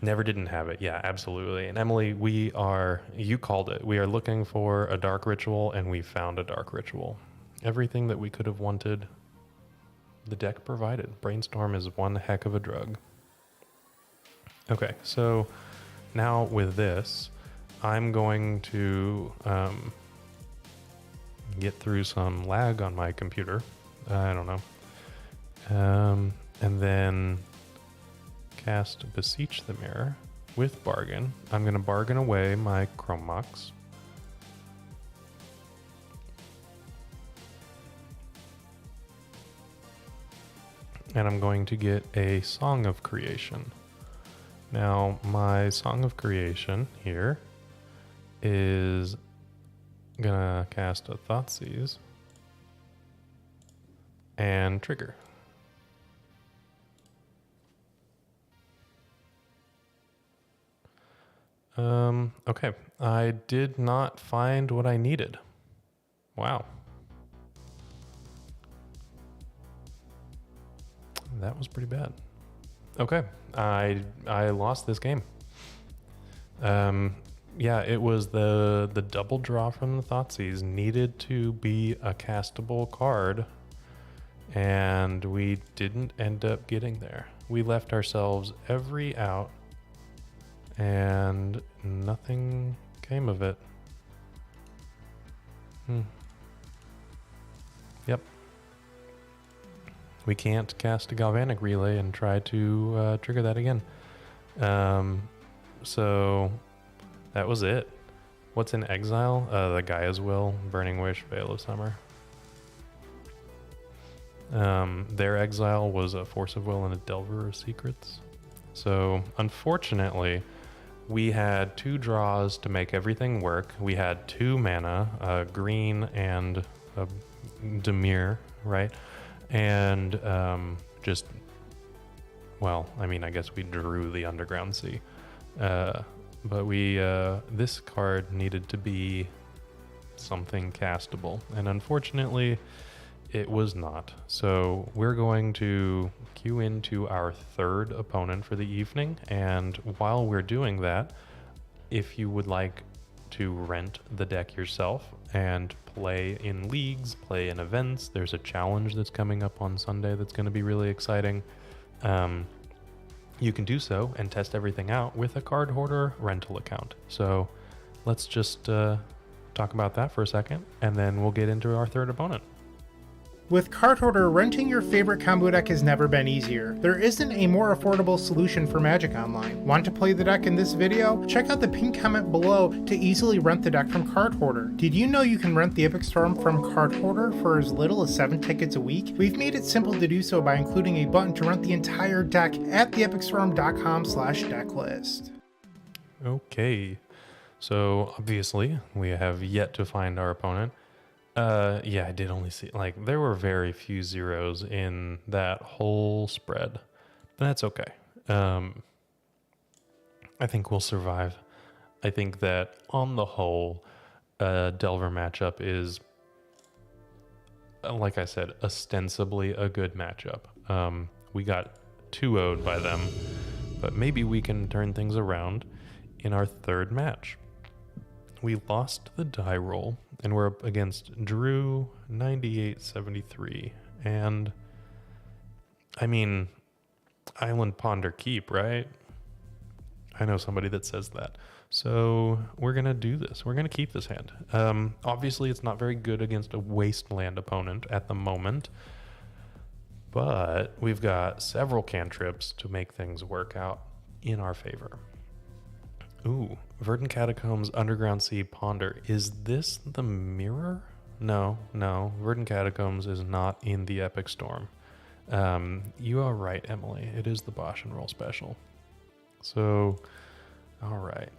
never didn't have it. Yeah, absolutely. And Emily, you called it. We are looking for a Dark Ritual, and we found a Dark Ritual. Everything that we could have wanted, the deck provided. Brainstorm is one heck of a drug. Okay, so now with this, I'm going to get through some lag on my computer. I don't know. And then cast Beseech the Mirror with Bargain. I'm going to bargain away my Chrome Mox. And I'm going to get a Song of Creation. Now, my Song of Creation here is gonna cast a Thoughtseize and trigger. Okay, I did not find what I needed. Wow. That was pretty bad. Okay, I lost this game. Yeah, it was the double draw from the Thoughtseize needed to be a castable card, and we didn't end up getting there. We left ourselves every out, and nothing came of it. Yep. We can't cast a Galvanic Relay and try to trigger that again. So that was it. What's in exile? The Gaia's Will, Burning Wish, Veil of Summer. Their exile was a Force of Will and a Delver of Secrets. So unfortunately, we had 2 draws to make everything work. We had 2 mana, a green and a Dimir, right? And just, well, I mean, I guess we drew the Underground Sea. But we, this card needed to be something castable. And unfortunately, it was not. So we're going to queue into our 3rd opponent for the evening. And while we're doing that, if you would like to rent the deck yourself and play in leagues, play in events, there's a challenge that's coming up on Sunday that's going to be really exciting. You can do so and test everything out with a card hoarder rental account. So let's just talk about that for a second, and then we'll get into our 3rd opponent. With Card Hoarder, renting your favorite combo deck has never been easier. There isn't a more affordable solution for Magic Online. Want to play the deck in this video? Check out the pinned comment below to easily rent the deck from Card Hoarder. Did you know you can rent the Epic Storm from Card Hoarder for as little as 7 tickets a week? We've made it simple to do so by including a button to rent the entire deck at theepicstorm.com/decklist. Okay, so obviously we have yet to find our opponent. Yeah, I did only see, like, there were very few zeros in that whole spread, but that's okay. I think we'll survive. I think that on the whole, Delver matchup is, like I said, ostensibly a good matchup. We got 2-0'd by them, but maybe we can turn things around in our 3rd match. We lost the die roll, and we're up against Drew 9873. And I mean, Island Ponder Keep, right? I know somebody that says that. So we're going to do this. We're going to keep this hand. Obviously, it's not very good against a Wasteland opponent at the moment, but we've got several cantrips to make things work out in our favor. Ooh, Verdant Catacombs, Underground Sea, Ponder. Is this the mirror? No. Verdant Catacombs is not in the Epic Storm. You are right, Emily. It is the Bosch and Roll special. So, all right.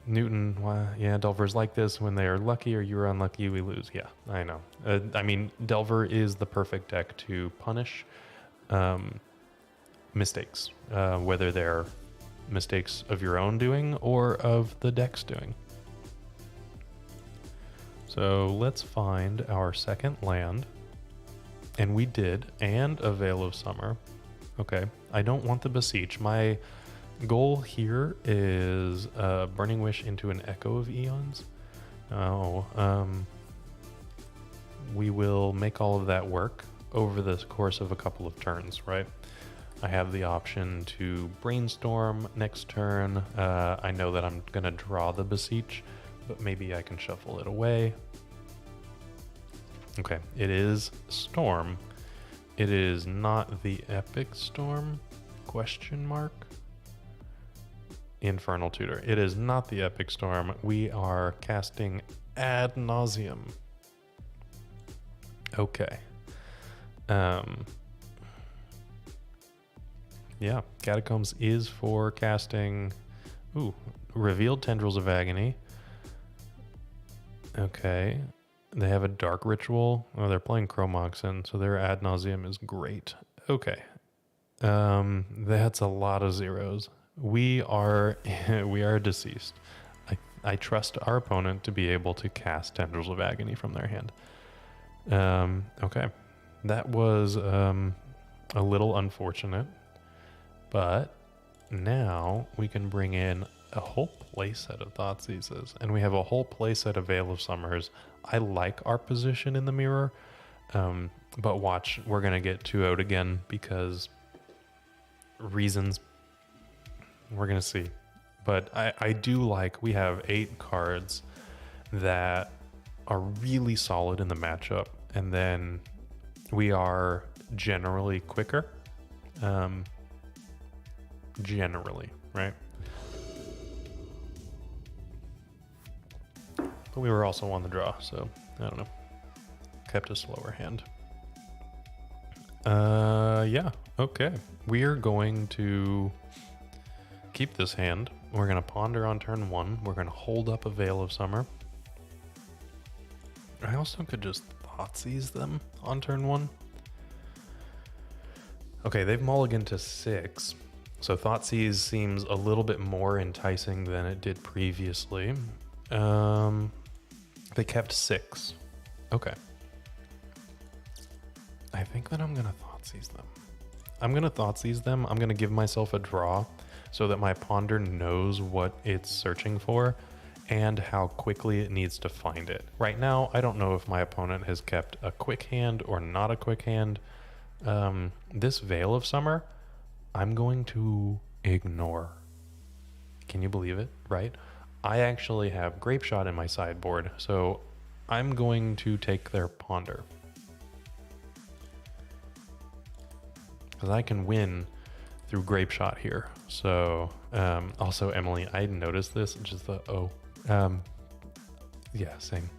Newton, yeah, Delver's like this. When they are lucky or you're unlucky, we lose. Yeah, I know. I mean, Delver is the perfect deck to punish. mistakes, whether they're mistakes of your own doing or of the deck's doing. So let's find our second land. And we did, and a Veil of Summer. Okay, I don't want the Beseech. My goal here is Burning Wish into an Echo of Eons. We will make all of that work over the course of a couple of turns, right? I have the option to Brainstorm next turn. I know that I'm going to draw the Beseech, but maybe I can shuffle it away. Okay, it is Storm. It is not the Epic Storm? Question mark? Infernal Tutor. It is not the Epic Storm. We are casting Ad Nauseam. Okay. Yeah, Catacombs is for casting... Ooh, Revealed Tendrils of Agony. Okay. They have a Dark Ritual. Oh, they're playing Chromoxin, so their Ad Nauseam is great. Okay. That's a lot of zeros. We are deceased. I trust our opponent to be able to cast Tendrils of Agony from their hand. Okay. That was a little unfortunate, but now we can bring in a whole playset of Thoughtseizes, and we have a whole playset of Veil of Summers. I like our position in the mirror, but watch, we're going to get 2-0'd again because reasons. We're going to see. But I do like, we have 8 cards that are really solid in the matchup, and then we are generally quicker. Generally, right? But we were also on the draw, so I don't know. Kept a slower hand. Yeah, okay. We are going to keep this hand. We're going to ponder on turn 1. We're going to hold up a Veil of Summer. I also could just Thoughtseize them on turn 1. Okay, they've mulliganed to 6. So Thoughtseize seems a little bit more enticing than it did previously. They kept 6. Okay. I think that I'm going to Thoughtseize them. I'm going to Thoughtseize them. I'm going to give myself a draw so that my Ponder knows what it's searching for and how quickly it needs to find it. Right now, I don't know if my opponent has kept a quick hand or not a quick hand. This Veil of Summer, I'm going to ignore. Can you believe it, right? I actually have Grapeshot in my sideboard, so I'm going to take their Ponder. Because I can win through Grapeshot here. So, also, Emily, I noticed this, just the, yeah, same.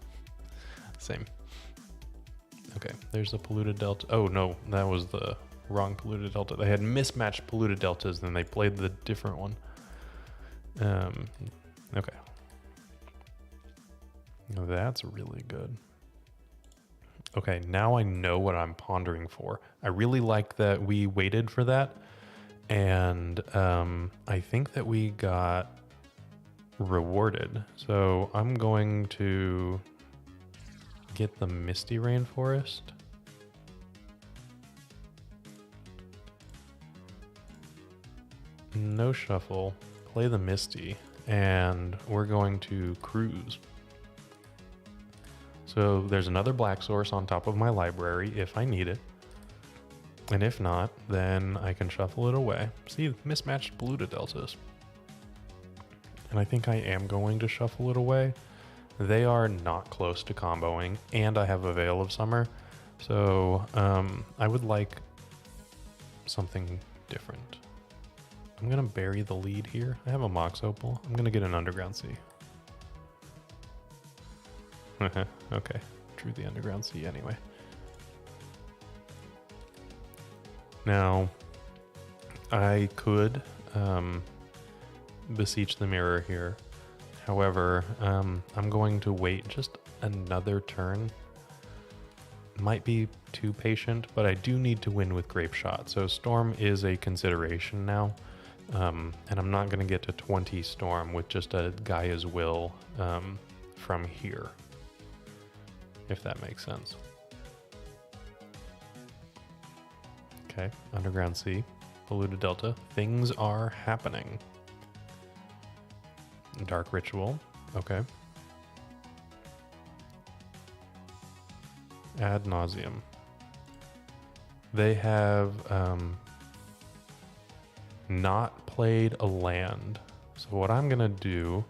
Okay, there's a Polluted Delta. Oh, no, that was the wrong Polluted Delta. They had mismatched Polluted Deltas, then they played the different one. Okay. Oh, that's really good. Okay, now I know what I'm pondering for. I really like that we waited for that. And I think that we got rewarded. So I'm going to get the Misty Rainforest. No shuffle. Play the Misty. And we're going to cruise. So there's another black source on top of my library if I need it. And if not, then I can shuffle it away. See, mismatched Polluted Deltas. And I think I am going to shuffle it away. They are not close to comboing, and I have a Veil of Summer. So I would like something different. I'm going to bury the lead here. I have a Mox Opal. I'm going to get an Underground Sea. Okay, drew the Underground Sea anyway. Now, I could Beseech the Mirror here. However, I'm going to wait just another turn. might be too patient, but I do need to win with Grapeshot. So Storm is a consideration now. And I'm not going to get to 20 Storm with just a Gaia's Will from here, if that makes sense. Okay, Underground Sea, Polluted Delta. Things are happening. Dark Ritual, okay. Ad nauseum. They have not played a land. So what I'm gonna do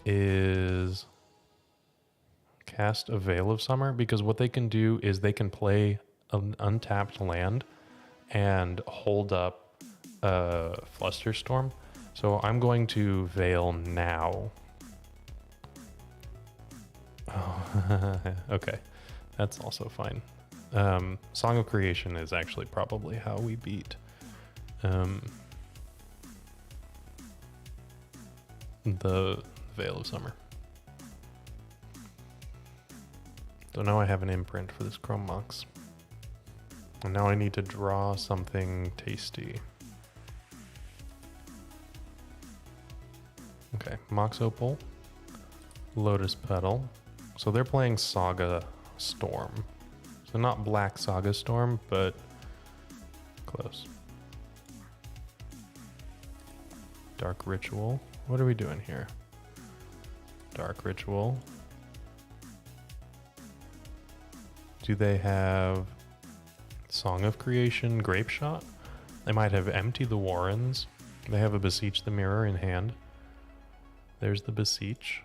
is cast a Veil of Summer, because what they can do is they can play an untapped land and hold up a Flusterstorm. So I'm going to Veil now. Oh, okay. That's also fine. Song of Creation is actually probably how we beat the Veil of Summer. So now I have an imprint for this Chrome Mox. And now I need to draw something tasty. Okay, Mox Opal, Lotus Petal. So they're playing Saga Storm. So not Black Saga Storm, but close. Dark Ritual. What are we doing here? Dark Ritual. Do they have Song of Creation, Grapeshot? They might have Empty the Warrens. They have a Beseech the Mirror in hand. There's the Beseech.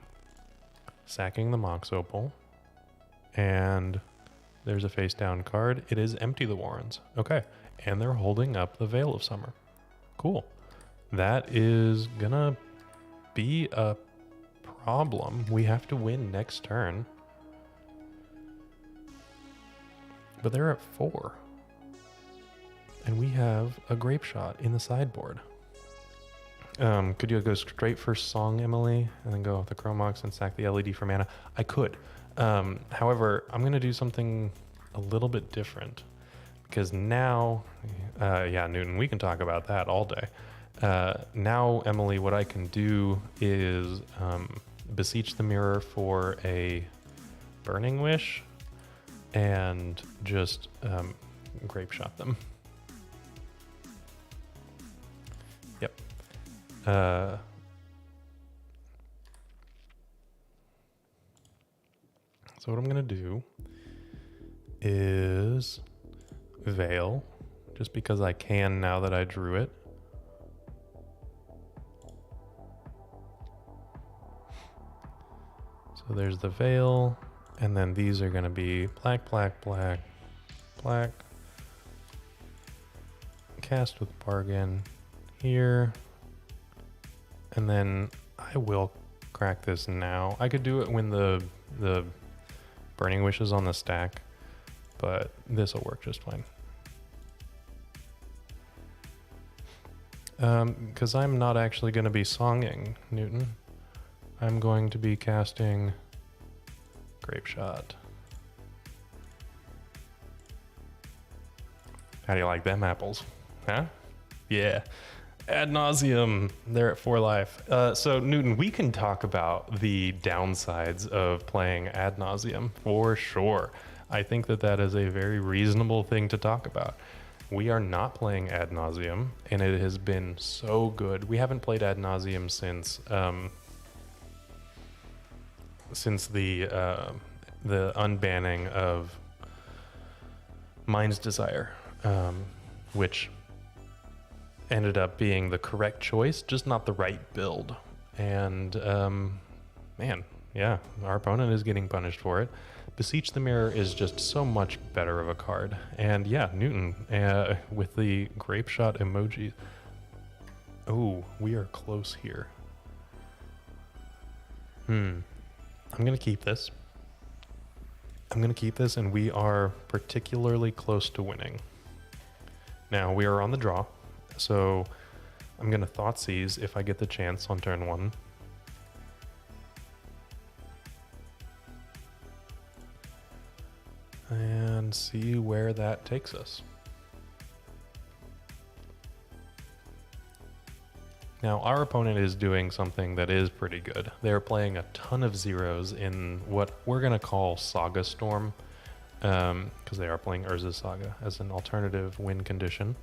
Sacking the Mox Opal. And there's a face down card. It is Empty the Warrens. Okay. And they're holding up the Veil of Summer. Cool. That is gonna be a problem. We have to win next turn. But they're at 4. And we have a Grapeshot in the sideboard. Could you go straight for Song, Emily, and then go with the Chrome Mox and sack the LED for mana? I could. However, I'm going to do something a little bit different. Because now, yeah, Newton, we can talk about that all day. Now, Emily, what I can do is Beseech the Mirror for a Burning Wish and just Grapeshot them. Yep. So what I'm going to do is Veil, just because I can now that I drew it. So there's the Veil, and then these are going to be black, black, black, black. Cast with Bargain here. And then I will crack this now. I could do it when the Burning Wish is on the stack, but this will work just fine. Because I'm not actually going to be songing, Newton. I'm going to be casting Grapeshot. How do you like them apples? Huh? Yeah. Ad nauseum. They're at 4 life. So Newton, we can talk about the downsides of playing ad nauseum for sure. I think that that is a very reasonable thing to talk about. We are not playing ad nauseum, and it has been so good. We haven't played ad nauseum since the unbanning of Mind's Desire, which ended up being the correct choice, just not the right build. And man, yeah, our opponent is getting punished for it. Beseech the Mirror is just so much better of a card. And yeah, Newton, with the Grapeshot emoji. Oh, we are close here. I'm going to keep this. I'm going to keep this, and we are particularly close to winning. Now, we are on the draw, so I'm going to Thoughtseize if I get the chance on turn 1. and see where that takes us. Now, our opponent is doing something that is pretty good. They're playing a ton of zeros in what we're going to call Saga Storm, because they are playing Urza's Saga as an alternative win condition.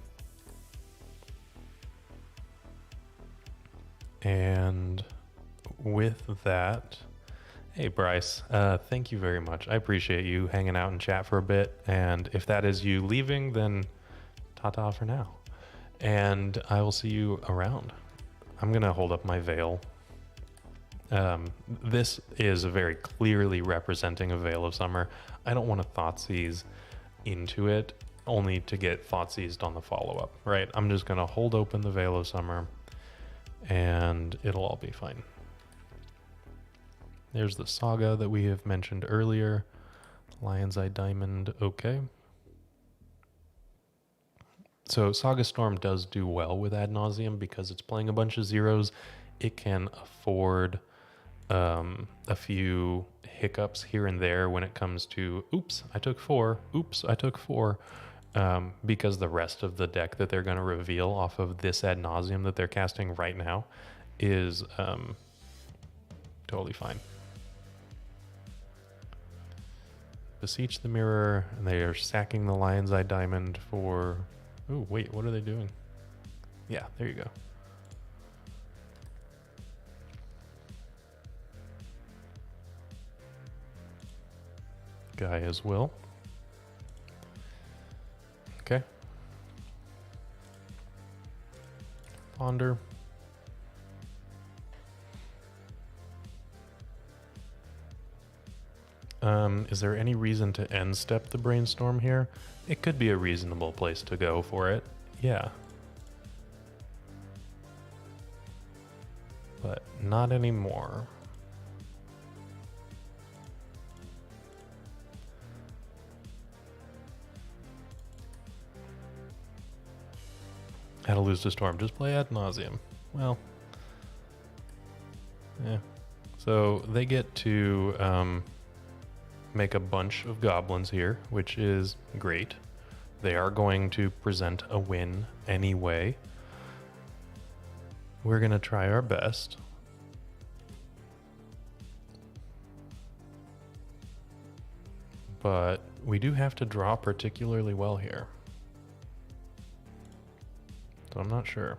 And with that, hey Bryce, thank you very much. I appreciate you hanging out and chat for a bit. And if that is you leaving, then ta-ta for now. And I will see you around. I'm going to hold up my veil. This is very clearly representing a Veil of Summer. I don't want to Thoughtseize into it, only to get Thoughtseized on the follow-up, right? I'm just going to hold open the Veil of Summer, and it'll all be fine. There's the Saga that we have mentioned earlier. Lion's Eye Diamond, okay. So Saga Storm does do well with Ad Nauseam because it's playing a bunch of zeros. It can afford a few hiccups here and there when it comes to, oops, I took 4, oops, I took 4, because the rest of the deck that they're going to reveal off of this Ad Nauseam that they're casting right now is totally fine. Beseech the Mirror, and they are sacking the Lion's Eye Diamond for... Oh, wait, what are they doing? Yeah, there you go. Gaea's Will. Okay. Ponder. Is there any reason to end step the Brainstorm here? It could be a reasonable place to go for it. Yeah. But not anymore. How to lose to Storm. Just play Ad Nauseam. Well. Yeah. So they get to make a bunch of goblins here, which is great. They are going to present a win anyway. We're going to try our best. But we do have to draw particularly well here. So I'm not sure.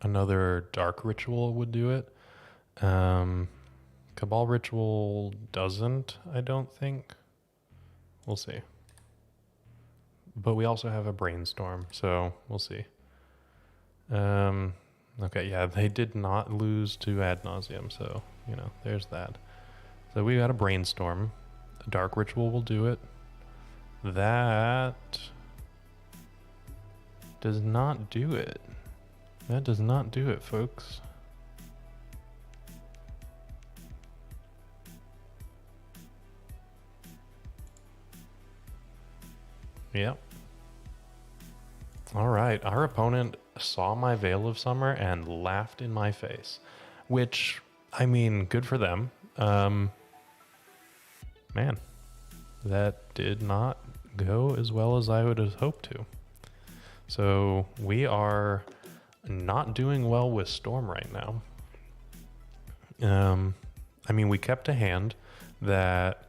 Another Dark Ritual would do it. Cabal Ritual doesn't, I don't think. We'll see. But we also have a Brainstorm, so we'll see. Okay, yeah, they did not lose to Ad Nauseam, so, you know, there's that. So we got a Brainstorm. A Dark Ritual will do it. That does not do it. That does not do it, folks. Yep. All right, our opponent saw my Veil of Summer and laughed in my face, which, I mean, good for them. Man, that did not go as well as I would have hoped to. So we are not doing well with Storm right now. I mean, we kept a hand that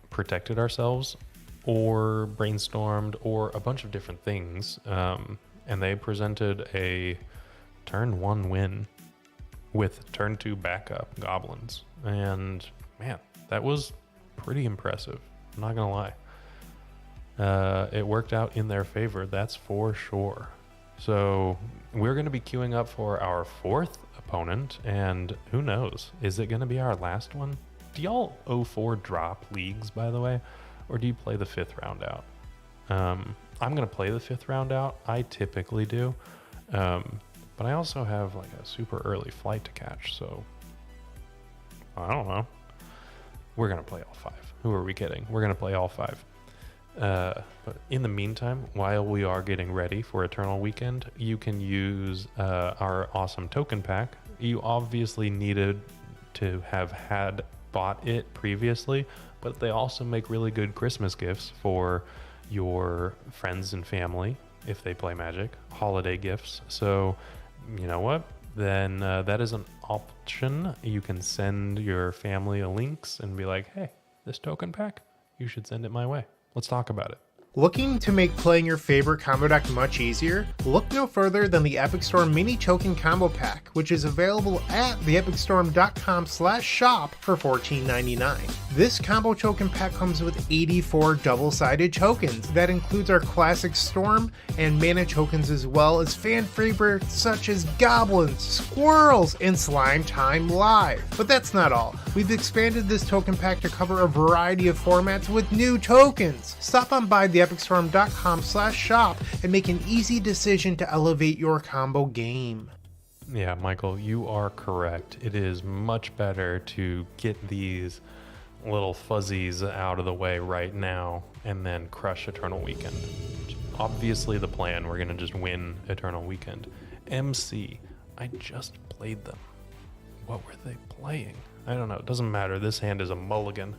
protected ourselves or brainstormed or a bunch of different things. And they presented a turn 1 win with turn 2 backup goblins. And man, that was pretty impressive. I'm not gonna lie. It worked out in their favor, that's for sure. So we're going to be queuing up for our 4th opponent, and who knows, is it going to be our last one? Do y'all 0-4 drop leagues, by the way, or do you play the 5th round out? I'm going to play the 5th round out. I typically do, but I also have like a super early flight to catch, so I don't know. We're going to play all 5. Who are we kidding? We're going to play all 5. But in the meantime, while we are getting ready for Eternal Weekend, you can use our awesome token pack. You obviously needed to have had bought it previously, but they also make really good Christmas gifts for your friends and family if they play Magic, holiday gifts. So you know what? Then that is an option. You can send your family links and be like, hey, this token pack, you should send it my way. Let's talk about it. Looking to make playing your favorite combo deck much easier? Look no further than the Epic Storm Mini Token Combo Pack, which is available at theepicstorm.com/shop for $14.99. This combo token pack comes with 84 double-sided tokens. That includes our classic Storm and mana tokens, as well as fan favorites such as Goblins, Squirrels, and Slime Time Live. But that's not all. We've expanded this token pack to cover a variety of formats with new tokens. Stop on by theepicstorm.com/shop and make an easy decision to elevate your combo game. Yeah, Michael, you are correct. It is much better to get these little fuzzies out of the way right now and then crush Eternal Weekend. Obviously the plan, we're going to just win Eternal Weekend. MC, I just played them. What were they playing? I don't know. It doesn't matter. This hand is a mulligan.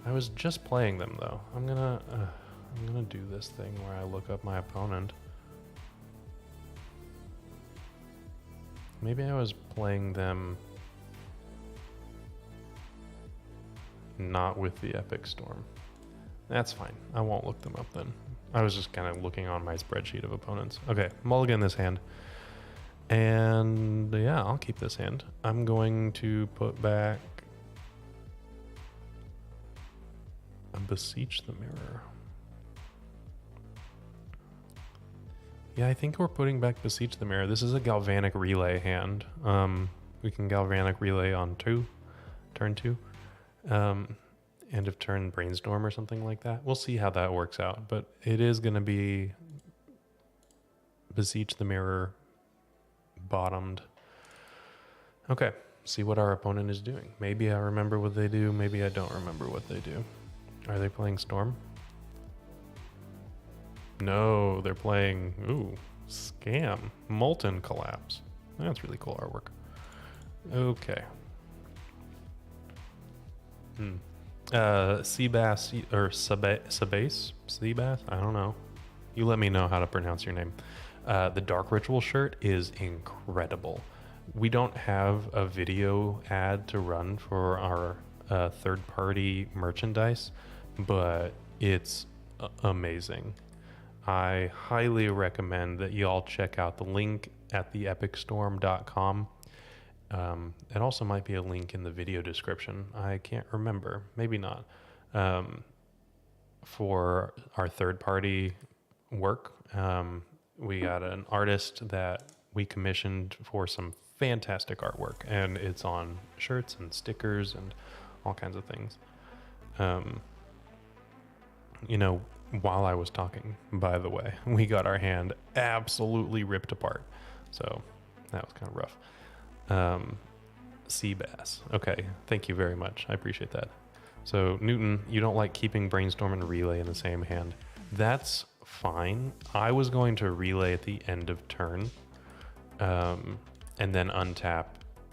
I was just playing them though. I'm gonna do this thing where I look up my opponent. Maybe I was playing them not with the Epic Storm. That's fine. I won't look them up then. I was just kind of looking on my spreadsheet of opponents. Okay, mulligan this hand. And yeah, I'll keep this hand. I'm going to put back a Beseech the Mirror. Yeah, I think we're putting back Beseech the Mirror. This is a Galvanic Relay hand. We can Galvanic Relay on turn 2. End of turn Brainstorm or something like that. We'll see how that works out. But it is going to be Beseech the Mirror bottomed. Okay, see what our opponent is doing. Maybe I remember what they do. Maybe I don't remember what they do. Are they playing Storm? No, they're playing, Scam. Molten Collapse. That's really cool artwork. Okay. Seabass, or Sabase? Seabass? I don't know. You let me know how to pronounce your name. The Dark Ritual shirt is incredible. We don't have a video ad to run for our third-party merchandise, but it's amazing. I highly recommend that you all check out the link at theepicstorm.com. It also might be a link in the video description. I can't remember. Maybe not. For our third-party work, we got an artist that we commissioned for some fantastic artwork, and it's on shirts and stickers and all kinds of things. While I was talking, by the way, we got our hand absolutely ripped apart. So that was kind of rough. Seabass. Okay, thank you very much. I appreciate that. So Newton, you don't like keeping Brainstorm and Relay in the same hand. That's fine. I was going to Relay at the end of turn, and then untap,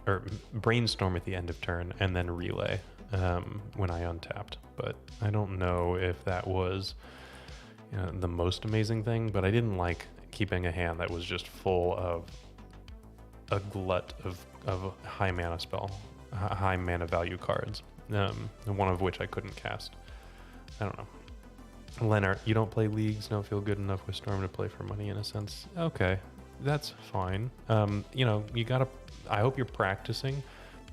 or Brainstorm at the end of turn, and then Relay when I untapped. But I don't know if that was the most amazing thing, but I didn't like keeping a hand that was just full of a glut of high mana value cards, one of which I couldn't cast. I don't know. Leonard, you don't play leagues, don't feel good enough with Storm to play for money in a sense. Okay, that's fine. You gotta, I hope you're practicing,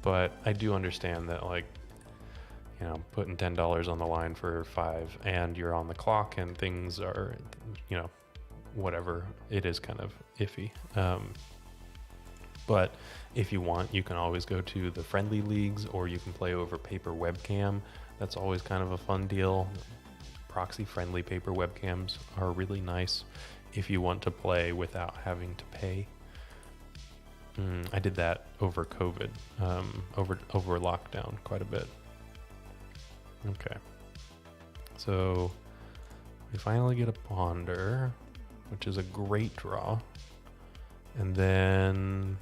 but I do understand that, putting $10 on the line for 5 and you're on the clock and things are, whatever, it is kind of iffy. But if you want, you can always go to the friendly leagues, or you can play over paper webcam. That's always kind of a fun deal. Proxy friendly paper webcams are really nice if you want to play without having to pay. I did that over COVID, over lockdown quite a bit. Okay, so We finally get a Ponder, which is a great draw. And then...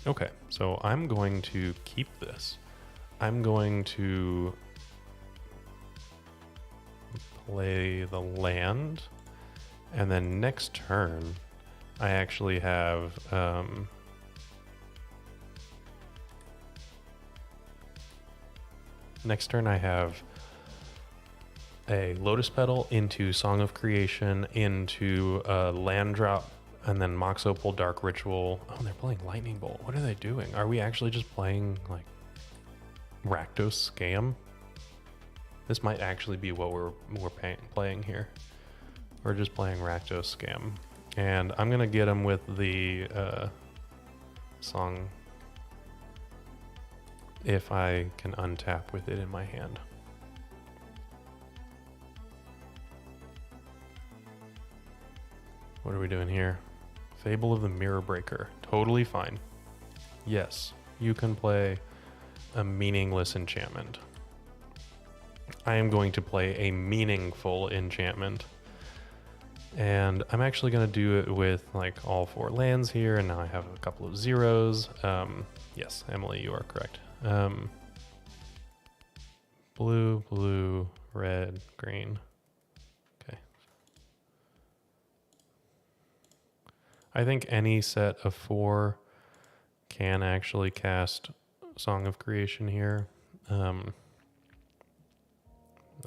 Okay, so I'm going to keep this. I'm going to play the land, and then next turn I actually have next turn I have a Lotus Petal into Song of Creation into a land drop, and then Mox Opal, Dark Ritual. Oh, they're playing Lightning Bolt. What are they doing? Are we actually just playing like Rakdos Scam? This might actually be what we're playing here. We're just playing Rakdos Scam. And I'm gonna get him with the song if I can untap with it in my hand. What are we doing here? Fable of the Mirror Breaker. Totally fine. Yes, you can play a meaningless enchantment. I am going to play a meaningful enchantment. And I'm actually going to do it with like all 4 lands here, and now I have a couple of zeros. Yes, Emily, you are correct. Blue, blue, red, green. Okay. I think any set of 4 can actually cast Song of Creation here. I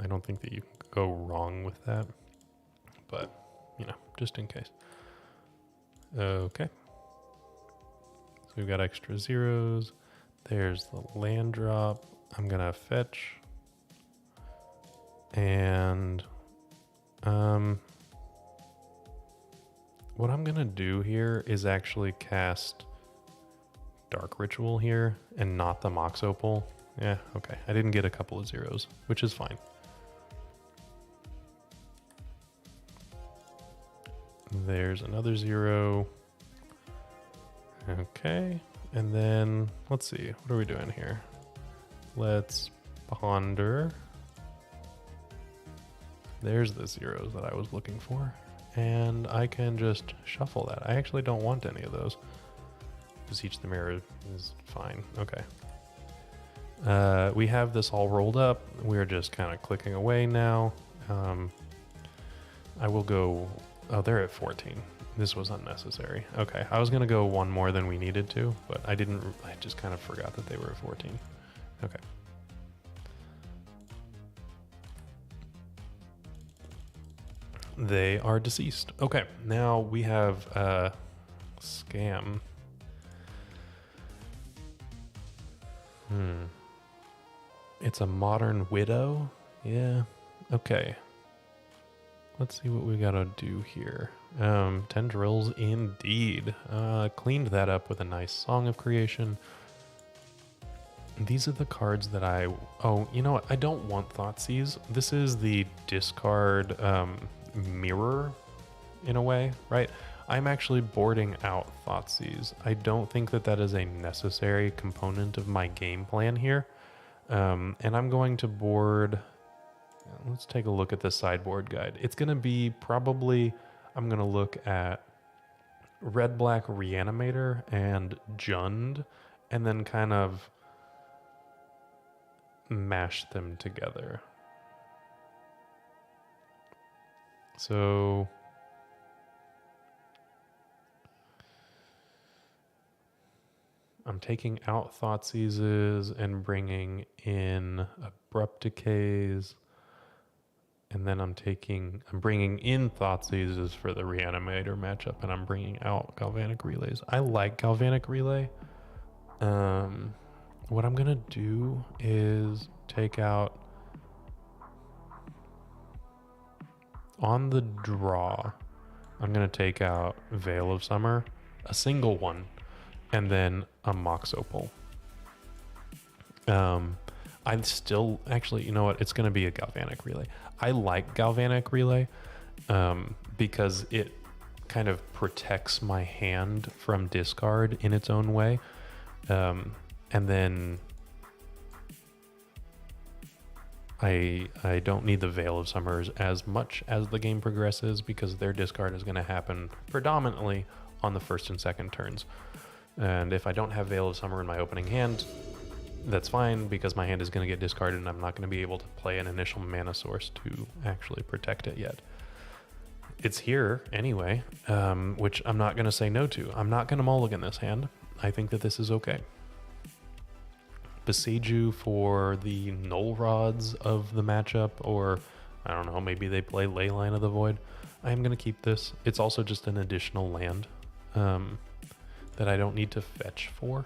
don't think that you can go wrong with that, but you know, just in case. Okay. So we've got extra zeros. There's the land drop. I'm gonna fetch. And what I'm gonna do here is actually cast Dark Ritual here and not the Mox Opal. Yeah, okay. I didn't get a couple of zeros, which is fine. There's another 0. Okay, and then let's see, what are we doing here? Let's ponder. There's the zeros that I was looking for, and I can just shuffle that. I actually don't want any of those. Beseech the Mirror is fine. Okay. We have this all rolled up. We're just kind of clicking away now. I will go... Oh, they're at 14. This was unnecessary. Okay, I was going to go 1 more than we needed to, but I didn't. I just kind of forgot that they were at 14. Okay. They are deceased. Okay, now we have Scam. It's a Modern Widow? Yeah, okay. Let's see what we gotta do here. Tendrils indeed. Cleaned that up with a nice Song of Creation. These are the cards that I... Oh, you know what? I don't want Thoughtseize. This is the discard mirror, in a way, right? I'm actually boarding out Thoughtseize. I don't think that that is a necessary component of my game plan here. And I'm going to board... Let's take a look at the sideboard guide. It's going to be probably... I'm going to look at Red-Black Reanimator and Jund, and then kind of mash them together. So... I'm taking out Thoughtseizes and bringing in Abrupt Decays. And then I'm bringing in Thoughtseizes for the Reanimator matchup, and I'm bringing out Galvanic Relays. I like Galvanic Relay. What I'm gonna do is take out, on the draw, I'm gonna take out Veil of Summer, a single one, and then a Mox Opal. I'm still, actually, you know what? It's going to be a Galvanic Relay. I like Galvanic Relay because it kind of protects my hand from discard in its own way. And then I don't need the Veil of Summers as much as the game progresses because their discard is going to happen predominantly on the first and second turns. And if I don't have Veil of Summer in my opening hand, that's fine because my hand is going to get discarded and I'm not going to be able to play an initial mana source to actually protect it yet. It's here anyway, which I'm not going to say no to. I'm not going to mulligan this hand. I think that this is okay. Besiege you for the Null Rods of the matchup, or I don't know, maybe they play Leyline of the Void. I am going to keep this. It's also just an additional land that I don't need to fetch for,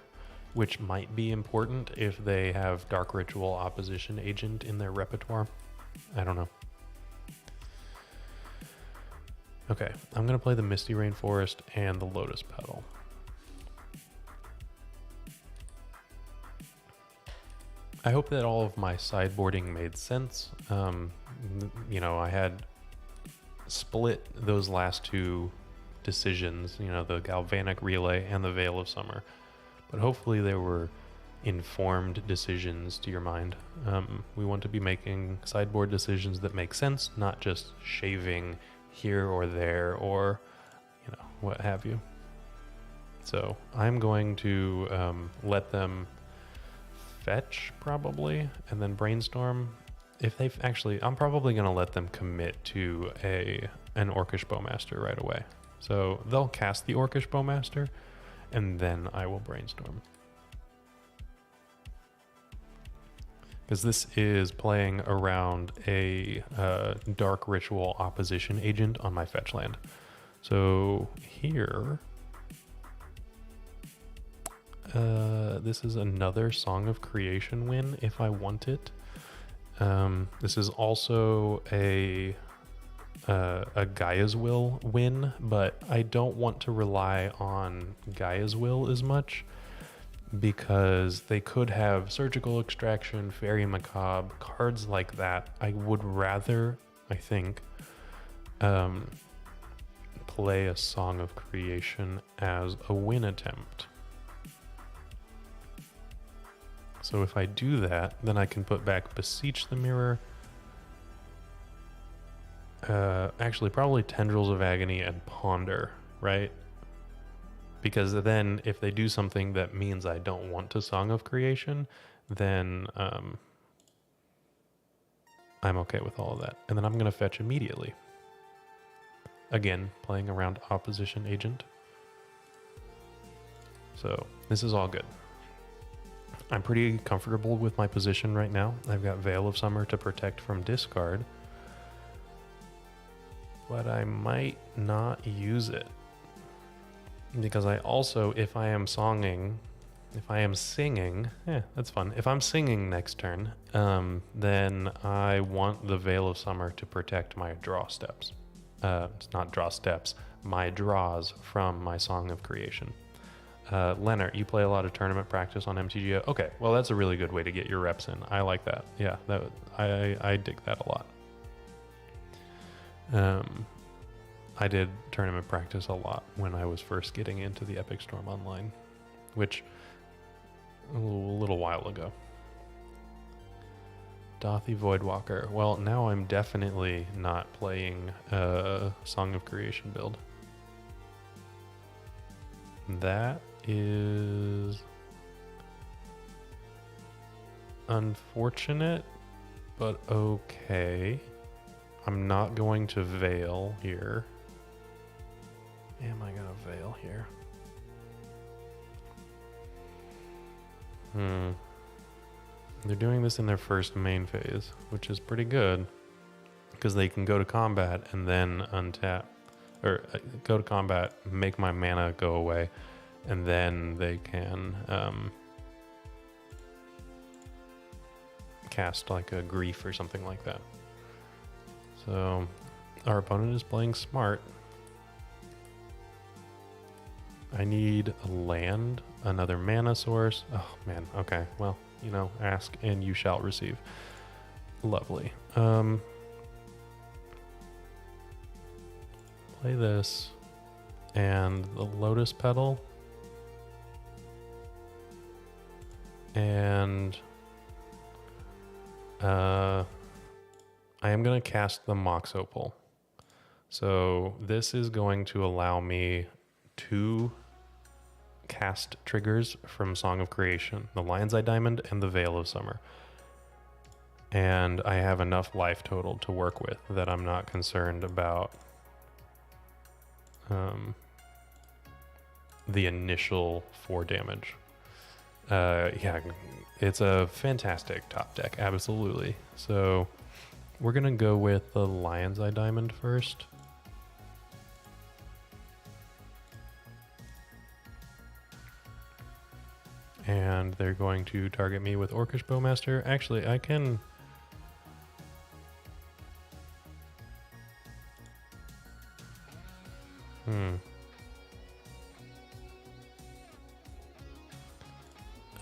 which might be important if they have Dark Ritual Opposition Agent in their repertoire. I don't know. Okay, I'm going to play the Misty Rainforest and the Lotus Petal. I hope that all of my sideboarding made sense. You know, I had split those last two decisions, you know, the Galvanic Relay and the Veil of Summer. But hopefully they were informed decisions to your mind. We want to be making sideboard decisions that make sense, not just shaving here or there or, you know, what have you. So I'm going to let them fetch probably and then brainstorm. If they've actually, I'm probably going to let them commit to an Orcish Bowmaster right away. So they'll cast the Orcish Bowmaster and then I will brainstorm. Because this is playing around a Dark Ritual Opposition Agent on my fetch land. So here, this is another Song of Creation win if I want it. This is also a Gaia's Will win, but I don't want to rely on Gaia's Will as much because they could have Surgical Extraction, Fairy Macabre, cards like that. I would rather, I think, play a Song of Creation as a win attempt. So if I do that, then I can put back Beseech the Mirror. Actually, probably Tendrils of Agony and Ponder, right? Because then if they do something that means I don't want to Song of Creation, then I'm okay with all of that. And then I'm going to fetch immediately. Again, playing around Opposition Agent. So this is all good. I'm pretty comfortable with my position right now. I've got Veil of Summer to protect from discard, but I might not use it because I also, if I am singing, that's fun. If I'm singing next turn, then I want the Veil of Summer to protect my draw steps. It's not draw steps, my draws from my Song of Creation. Leonard, you play a lot of tournament practice on MTGO. Okay, well that's a really good way to get your reps in. I like that. Yeah, I dig that a lot. I did tournament practice a lot when I was first getting into the Epic Storm Online, which a little while ago. Dothy Voidwalker. Well, now I'm definitely not playing Song of Creation build. That is unfortunate, but okay. I'm not going to Veil here. Am I going to Veil here? They're doing this in their first main phase, which is pretty good because they can go to combat and then untap. Or go to combat, make my mana go away, and then they can cast like a Grief or something like that. So our opponent is playing smart. I need a land, another mana source. Oh man, okay, well, you know, ask and you shall receive. Lovely. Play this and the Lotus Petal and I am going to cast the Mox Opal. So this is going to allow me 2 cast triggers from Song of Creation, the Lion's Eye Diamond and the Veil of Summer. And I have enough life total to work with that I'm not concerned about the initial 4 damage. Yeah, it's a fantastic top deck, absolutely. So we're gonna go with the Lion's Eye Diamond first. And they're going to target me with Orcish Bowmaster. Actually, I can...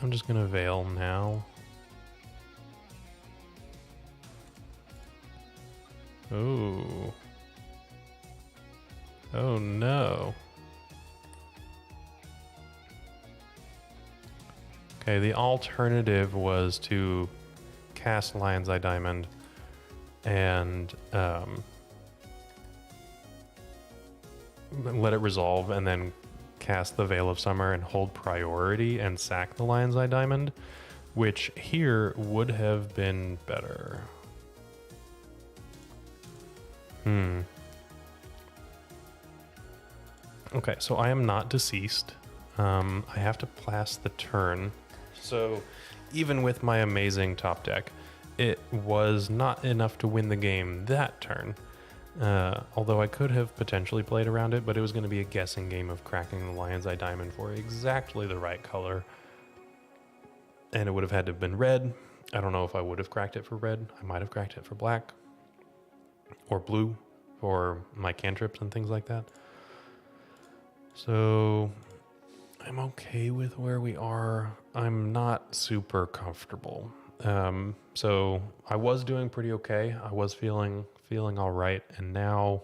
I'm just gonna Veil now. Oh. Oh no. Okay, the alternative was to cast Lion's Eye Diamond and let it resolve and then cast the Veil of Summer and hold priority and sack the Lion's Eye Diamond, which here would have been better. Okay, so I am not deceased. I have to pass the turn. So even with my amazing top deck, it was not enough to win the game that turn. Although I could have potentially played around it, but it was going to be a guessing game of cracking the Lion's Eye Diamond for exactly the right color. And it would have had to have been red. I don't know if I would have cracked it for red. I might have cracked it for black or blue for my cantrips and things like that. So I'm okay with where we are. I'm not super comfortable. So I was doing pretty okay. I was feeling all right, and now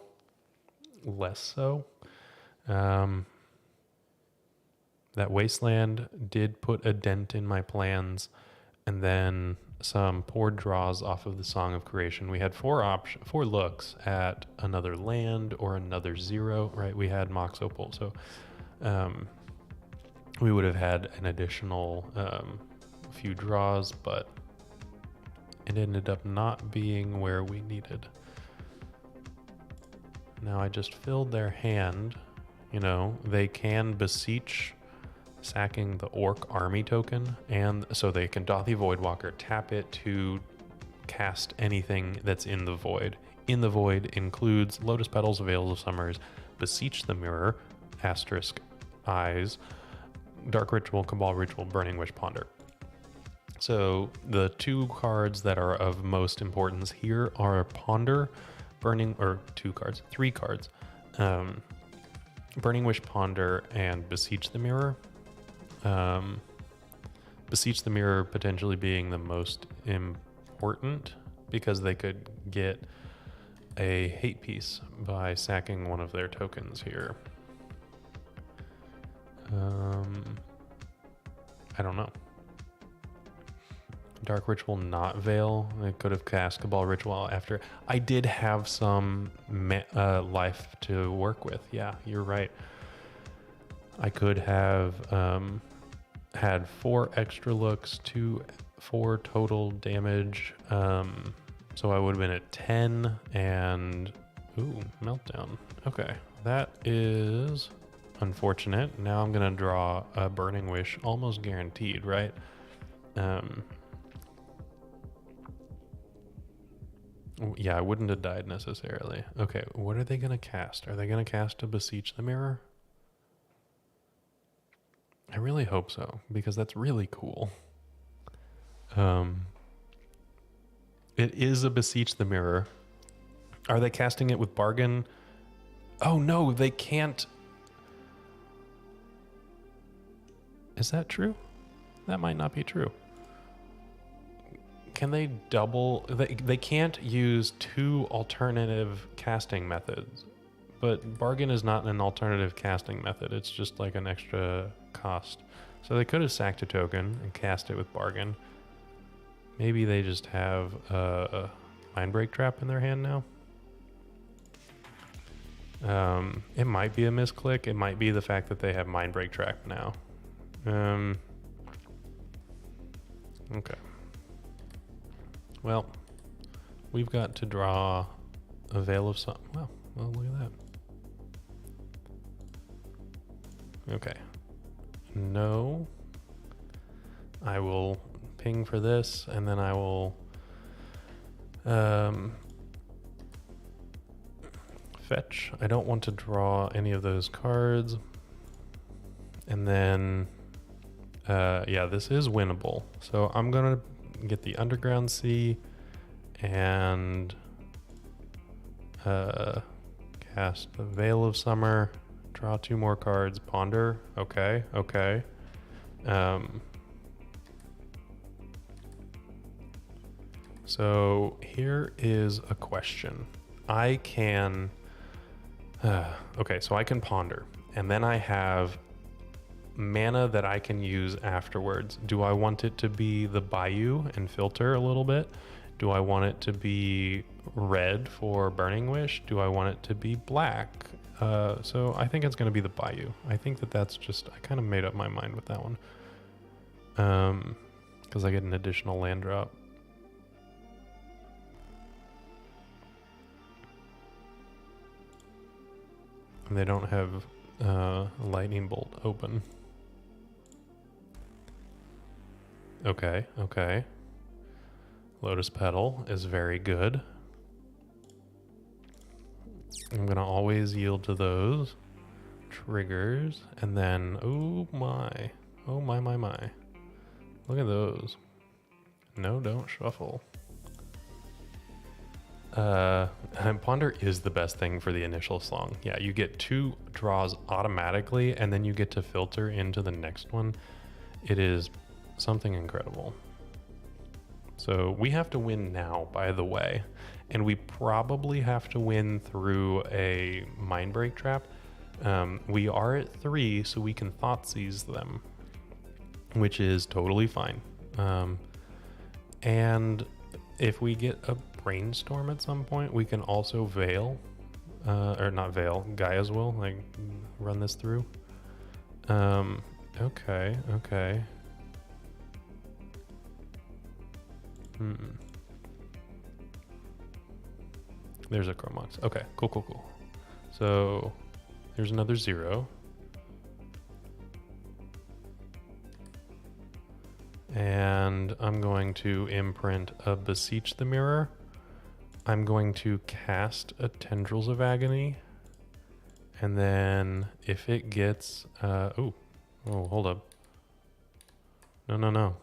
less so. That Wasteland did put a dent in my plans, and then some poor draws off of the Song of Creation. We had 4 looks at another land or another 0, right? We had Mox Opal, so we would have had an additional few draws, but it ended up not being where we needed. Now I just filled their hand. You know, they can beseech, sacking the Orc army token, and so they can Dothy Voidwalker, tap it to cast anything that's in the void. In the void includes Lotus Petals, Veils of Summers, Beseech the Mirror, asterisk eyes, Dark Ritual, Cabal Ritual, Burning Wish, Ponder. So the 2 cards that are of most importance here are Ponder, Burning, or 2 cards, 3 cards, Burning Wish, Ponder, and Beseech the Mirror. Beseech the Mirror potentially being the most important because they could get a hate piece by sacking one of their tokens here. I don't know. Dark Ritual, not Veil. I could have cast Cabal Ritual after. I did have some life to work with. Yeah, you're right. I could have had 4 extra looks, 4 total damage. So I would have been at 10 and... Ooh, Meltdown. Okay, that is unfortunate. Now I'm going to draw a Burning Wish, almost guaranteed, right? Yeah, I wouldn't have died necessarily. Okay, what are they going to cast? Are they going to cast a Beseech the Mirror? I really hope so, because that's really cool. It is a Beseech the Mirror. Are they casting it with Bargain? Oh no, they can't. Is that true? That might not be true. Can they double? They can't use 2 alternative casting methods, but Bargain is not an alternative casting method. It's just like an extra cost. So they could have sacked a token and cast it with Bargain. Maybe they just have a Mindbreak Trap in their hand now. It might be a misclick. It might be the fact that they have Mindbreak Trap now. Okay. Well, we've got to draw a Veil of Sun. Well, look at that. Okay. No. I will ping for this, and then I will fetch. I don't want to draw any of those cards. And then, yeah, this is winnable. So I'm going to get the Underground Sea and cast the Veil of Summer, draw 2 more cards, ponder. Okay. So here is a question. I can, okay, so I can ponder, and then I have mana that I can use afterwards. Do I want it to be the Bayou and filter a little bit? Do I want it to be red for Burning Wish? Do I want it to be black? So I think it's going to be the Bayou. I think that's just, I kind of made up my mind with that one. Because I get an additional land drop. And they don't have Lightning Bolt open. Okay. Lotus Petal is very good. I'm going to always yield to those triggers. And then, oh my. Look at those. No, don't shuffle. Ponder is the best thing for the initial song. Yeah, you get 2 draws automatically, and then you get to filter into the next one. It is something incredible. So we have to win now, by the way, and we probably have to win through a Mindbreak Trap. We are at 3, so we can Thoughtseize them, which is totally fine. And if we get a Brainstorm at some point, we can also Veil, or not Veil, Gaia's Will, like run this through. Okay. There's a Chromox. Okay, cool. So there's another 0. And I'm going to imprint a Beseech the Mirror. I'm going to cast a Tendrils of Agony. And then if it gets... oh, hold up. No.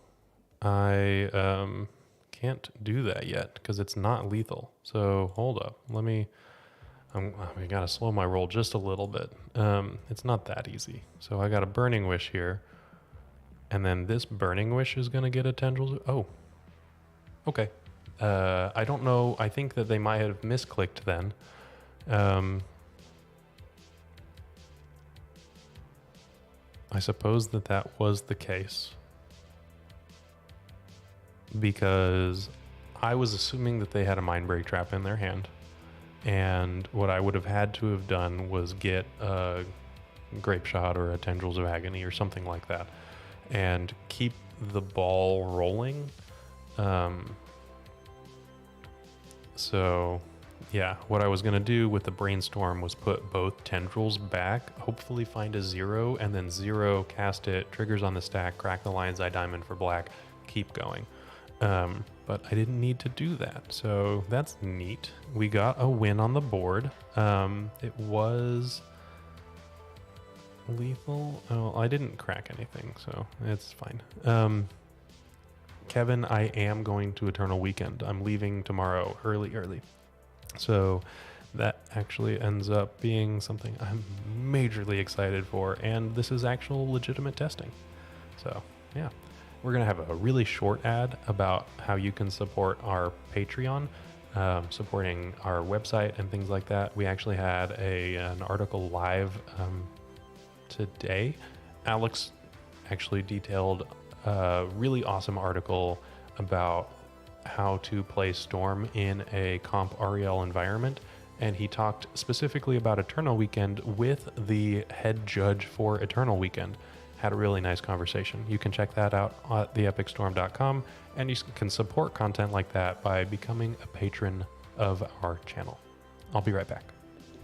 I can't do that yet because it's not lethal. So hold up. Let me... we got to slow my roll just a little bit. It's not that easy. So I got a Burning Wish here. And then this Burning Wish is going to get a Tendrils. Oh, okay. I don't know. I think that they might have misclicked then. I suppose that was the case. Because I was assuming that they had a Mindbreak Trap in their hand. And what I would have had to have done was get a Grapeshot or a Tendrils of Agony or something like that. And keep the ball rolling. So yeah, what I was going to do with the Brainstorm was put both Tendrils back, hopefully find a 0, and then 0, cast it, triggers on the stack, crack the Lion's Eye Diamond for black, keep going. But I didn't need to do that, so that's neat. We got a win on the board. It was lethal. Oh, I didn't crack anything, so it's fine. Kevin, I am going to Eternal Weekend. I'm leaving tomorrow early. So that actually ends up being something I'm majorly excited for, and this is actual legitimate testing. So yeah, we're going to have a really short ad about how you can support our Patreon, supporting our website and things like that. We actually had an article live today. Alex actually detailed a really awesome article about how to play Storm in a comp REL environment, and he talked specifically about Eternal Weekend with the head judge for Eternal Weekend. Had a really nice conversation. You can check that out at theepicstorm.com, and you can support content like that by becoming a patron of our channel. I'll be right back.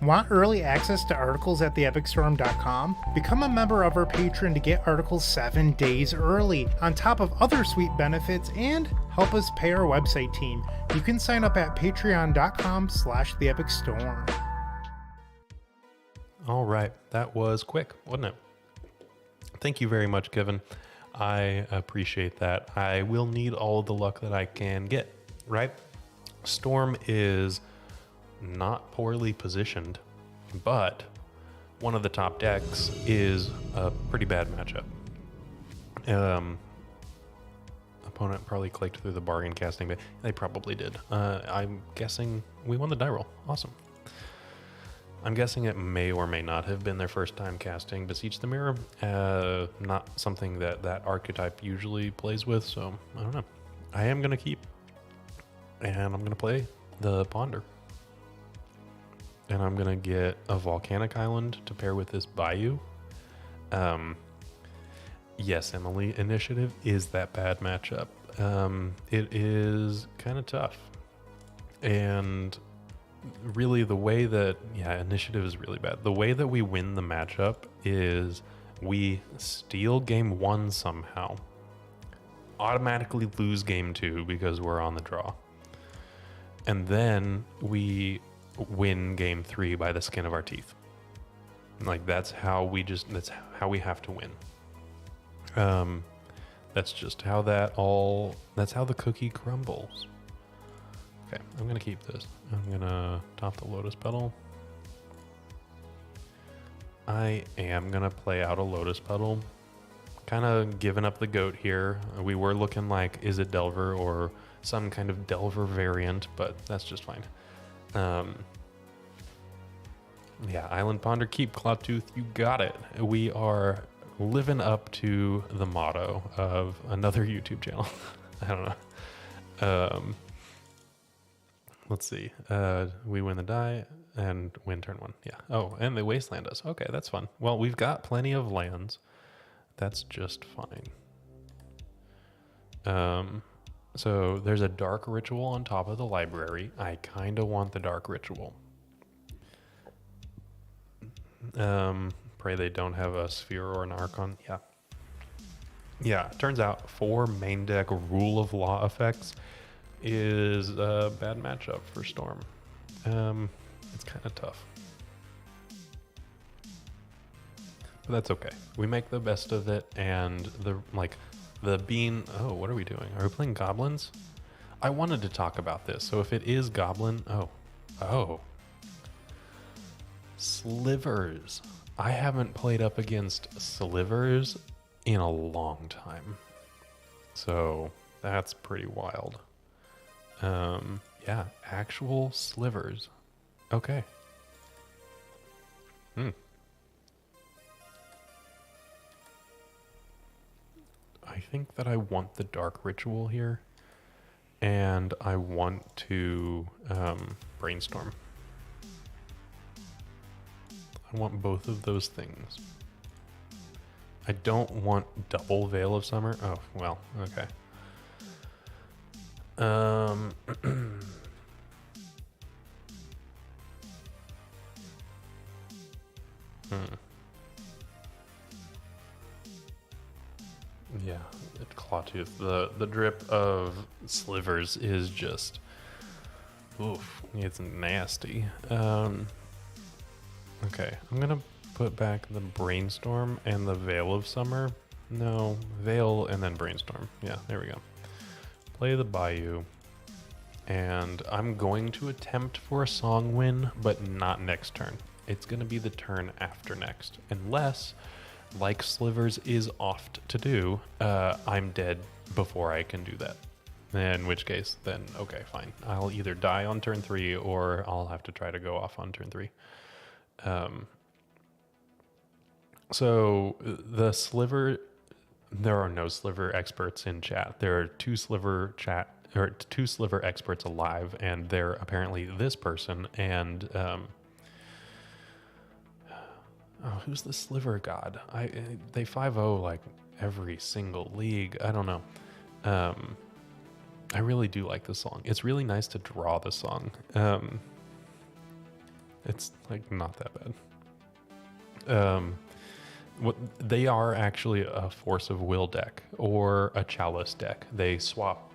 Want early access to articles at theepicstorm.com? Become a member of our Patreon to get articles 7 days early, on top of other sweet benefits, and help us pay our website team. You can sign up at patreon.com/theepicstorm. All right, that was quick, wasn't it? Thank you very much, Kevin. I appreciate that. I will need all of the luck that I can get, right? Storm is not poorly positioned, but one of the top decks is a pretty bad matchup. Opponent probably clicked through the bargain casting, but they probably did. I'm guessing we won the die roll. Awesome. I'm guessing it may or may not have been their first time casting Beseech the Mirror. Not something that archetype usually plays with, so I don't know. I am going to keep, and I'm going to play the Ponder. And I'm going to get a Volcanic Island to pair with this Bayou. Yes, Emily, Initiative is that bad matchup. It is kind of tough. And really the way that, Initiative is really bad. The way that we win the matchup is we steal game 1 somehow, automatically lose game 2 because we're on the draw. And then we win game 3 by the skin of our teeth. Like that's how we have to win. That's just how that's how the cookie crumbles. Okay, I'm gonna keep this. I'm gonna top the Lotus Petal. I am gonna play out a Lotus Petal. Kind of giving up the goat here. We were looking like, is it Delver or some kind of Delver variant, but that's just fine. Island Ponder, keep Clawtooth, you got it. We are living up to the motto of another YouTube channel. I don't know. Let's see. We win the die and win turn 1. Yeah. Oh, and they wasteland us. Okay, that's fun. Well, we've got plenty of lands. That's just fine. So there's a Dark Ritual on top of the library. I kind of want the Dark Ritual. Pray they don't have a Sphere or an Archon. Yeah, turns out 4 main deck Rule of Law effects is a bad matchup for Storm. It's kind of tough. But that's okay. We make the best of it, and the bean... Oh, what are we doing? Are we playing Goblins? I wanted to talk about this. So if it is Goblin... Oh. Slivers. I haven't played up against Slivers in a long time. So that's pretty wild. Actual Slivers. Okay. I think that I want the Dark Ritual here, and I want to Brainstorm. I want both of those things. I don't want double Veil of Summer. Oh, well, okay. Yeah, Clawtooth. The drip of Slivers is just, oof, it's nasty. Okay, I'm gonna put back the Brainstorm and the Veil of Summer. No, Veil and then Brainstorm. Yeah, there we go. Play the Bayou. And I'm going to attempt for a Song win, but not next turn. It's gonna be the turn after next. Unless, like Slivers is oft to do, I'm dead before I can do that. In which case, then, okay, fine. I'll either die on turn 3 or I'll have to try to go off on turn 3. So the Sliver, there are no Sliver experts in chat. There are 2 Sliver chat or 2 sliver experts alive, and they're apparently this person and who's the sliver god? They 5-0 like every single league. I don't know. I really do like this song. It's really nice to draw the song. It's like not that bad. What they are actually a Force of Will deck or a Chalice deck. They swap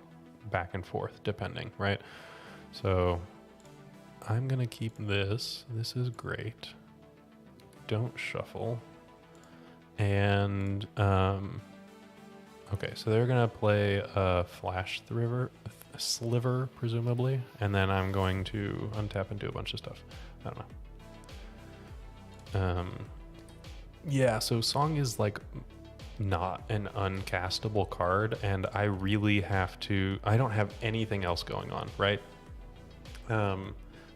back and forth depending, right? So I'm gonna keep this. This is great. Don't shuffle. And okay, so they're gonna play a Flash Sliver, presumably, and then I'm going to untap and do a bunch of stuff. I don't know. Yeah, so Song is like not an uncastable card, and I really have to. I don't have anything else going on, right?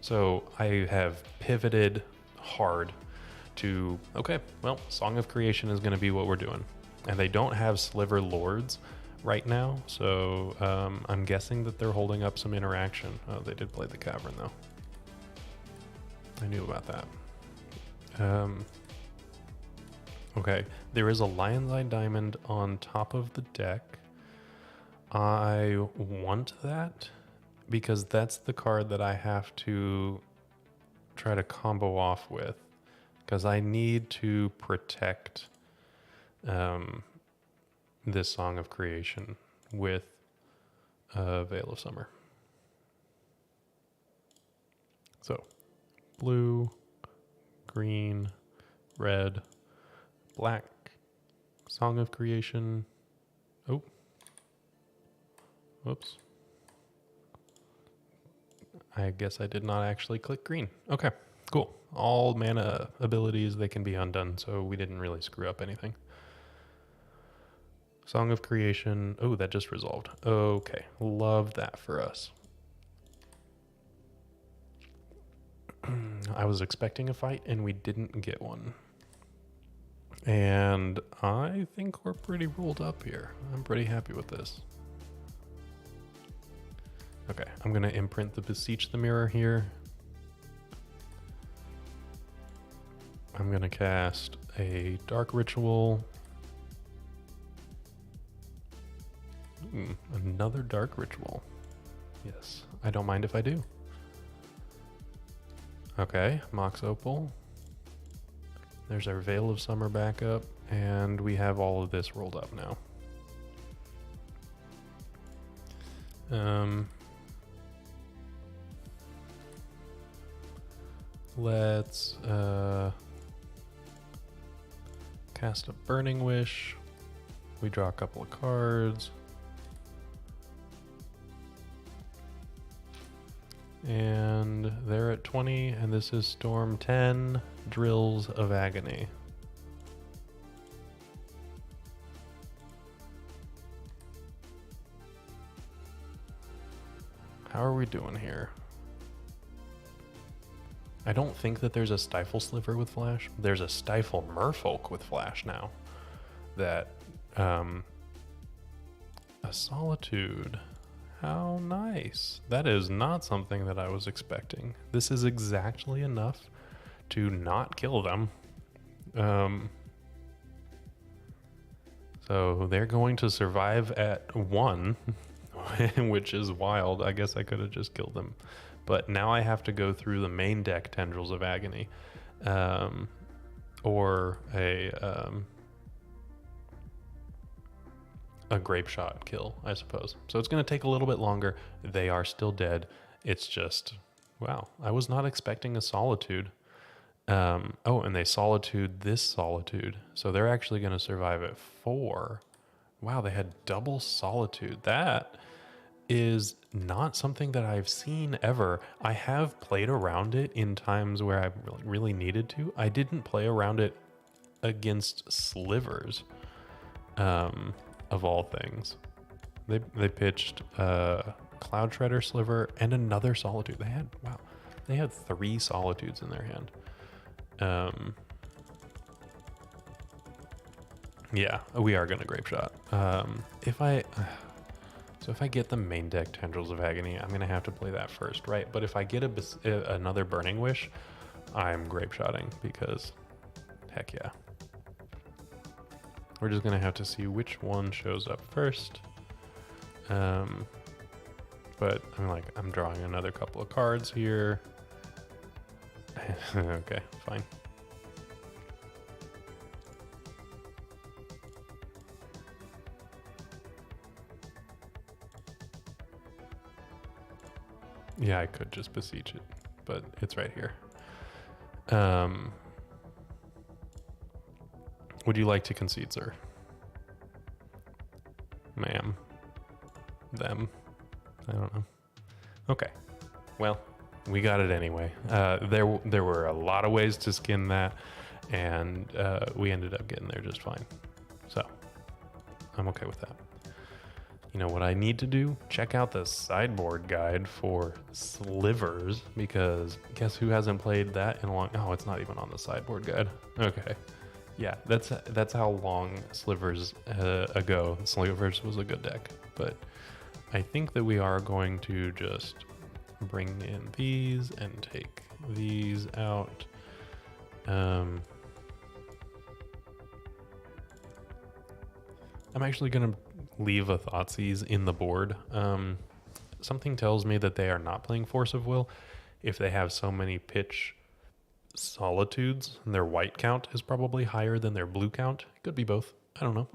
So I have pivoted hard to, okay, well, Song of Creation is going to be what we're doing. And they don't have Sliver Lords right now, so I'm guessing that they're holding up some interaction. Oh, they did play the Cavern, though. I knew about that. Okay, there is a Lion's Eye Diamond on top of the deck. I want that because that's the card that I have to try to combo off with, because I need to protect this Song of Creation with Veil of Summer. So, blue, green, red, black, Song of Creation. Oh, whoops. I guess I did not actually click green. Okay, cool. All mana abilities, they can be undone, so we didn't really screw up anything. Song of Creation. Oh, that just resolved. Okay, love that for us. I was expecting a fight, and we didn't get one. And I think we're pretty rolled up here. I'm pretty happy with this. Okay, I'm going to imprint the Beseech the Mirror here. I'm going to cast a Dark Ritual. Another Dark Ritual. Yes, I don't mind if I do. Okay, Mox Opal. There's our Veil of Summer backup, and we have all of this rolled up now. Let's cast a Burning Wish. We draw a couple of cards. And they're at 20, and this is Storm 10, Tendrils of Agony. How are we doing here? I don't think that there's a Stifle Sliver with Flash. There's a Stifle Merfolk with Flash now. That, a Solitude. How nice. That is not something that I was expecting. This is exactly enough to not kill them. So they're going to survive at 1, which is wild. I guess I could have just killed them. But now I have to go through the main deck Tendrils of Agony. Or a Grapeshot kill, I suppose. So it's going to take a little bit longer. They are still dead. It's just, wow, I was not expecting a Solitude. Oh, and they Solitude this Solitude. So they're actually going to survive at 4. Wow, they had double Solitude. That is not something that I've seen ever. I have played around it in times where I really needed to. I didn't play around it against slivers. Of all things, they pitched Cloud Shredder Sliver and another Solitude. They had 3 Solitudes in their hand. Yeah, we are gonna Grapeshot. So if I get the main deck Tendrils of Agony, I'm going to have to play that first, right? But if I get another Burning Wish, I'm Grapeshotting because heck yeah. We're just going to have to see which one shows up first. But I'm drawing another couple of cards here. Okay, fine. Yeah, I could just beseech it, but it's right here. Would you like to concede, sir? Ma'am. Them. I don't know. Okay. Well, we got it anyway. There were a lot of ways to skin that, and we ended up getting there just fine. So, I'm okay with that. You know what I need to do? Check out the sideboard guide for Slivers, because guess who hasn't played that in a long... Oh, it's not even on the sideboard guide. Okay. Yeah, that's how long Slivers ago Slivers was a good deck. But I think that we are going to just bring in these and take these out. I'm actually going to leave a Thoughtseize in the board. Something tells me that they are not playing Force of Will if they have so many pitch solitudes, and their white count is probably higher than their blue count. It could be both. I don't know.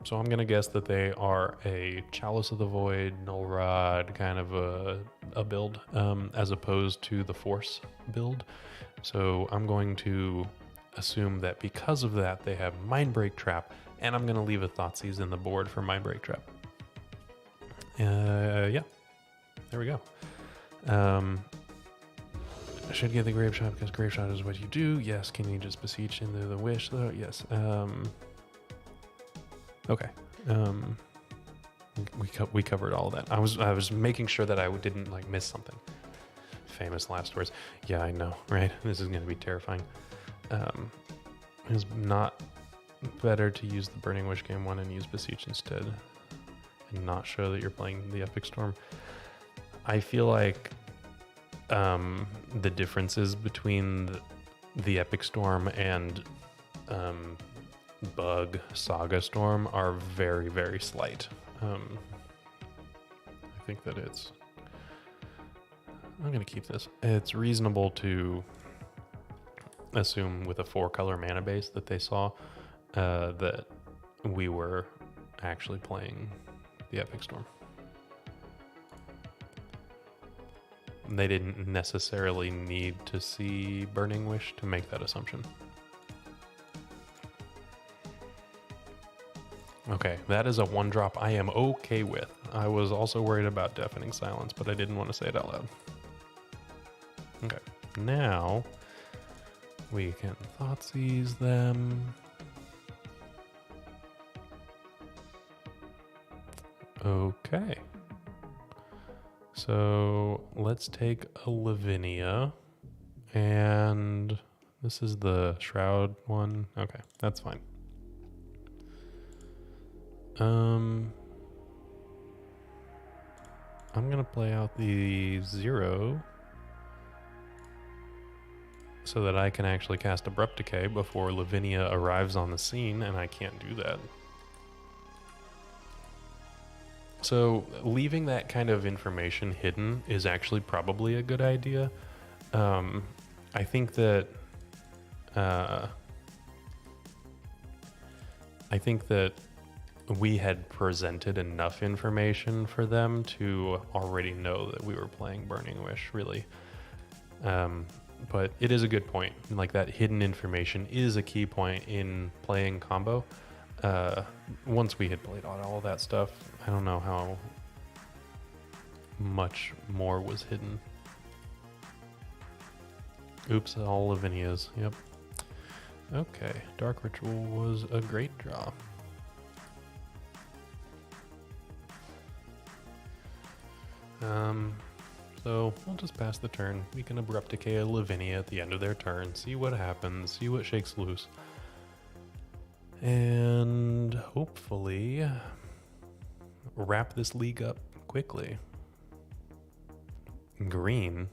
So I'm going to guess that they are a Chalice of the Void, Null Rod kind of a build, as opposed to the Force build. So I'm going to assume that because of that, they have Mindbreak Trap, and I'm going to leave a Thoughtseize in the board for Mindbreak Trap. Yeah, there we go. I should get the Grapeshot because Grapeshot is what you do. Yes, can you just beseech into the wish though? Yes. Okay. We covered all of that. I was making sure that I didn't miss something. Famous last words. Yeah, I know, right? This is going to be terrifying. It's not better to use the Burning Wish game 1 and use Beseech instead, and not show that you're playing the Epic Storm. I feel like the differences between the Epic Storm and Bug Saga Storm are very, very slight. I think that I'm going to keep this. It's reasonable to assume with a 4-color mana base that they saw that we were actually playing the Epic Storm. They didn't necessarily need to see Burning Wish to make that assumption. Okay, that is a 1-drop I am okay with. I was also worried about Deafening Silence, but I didn't want to say it out loud. Okay, now we can Thoughtseize them. Okay. So let's take a Lavinia, and this is the Shroud one. Okay, that's fine. I'm gonna play out the 0 so that I can actually cast Abrupt Decay before Lavinia arrives on the scene, and I can't do that. So leaving that kind of information hidden is actually probably a good idea. I think that we had presented enough information for them to already know that we were playing Burning Wish, really. But it is a good point. Like, that hidden information is a key point in playing combo. Once we had played all that stuff, I don't know how much more was hidden. Oops, all Lavinias. Yep. Okay, Dark Ritual was a great draw. So we'll just pass the turn. We can Abrupt Decay a Lavinia at the end of their turn, see what happens, see what shakes loose. And hopefully wrap this league up quickly. Green.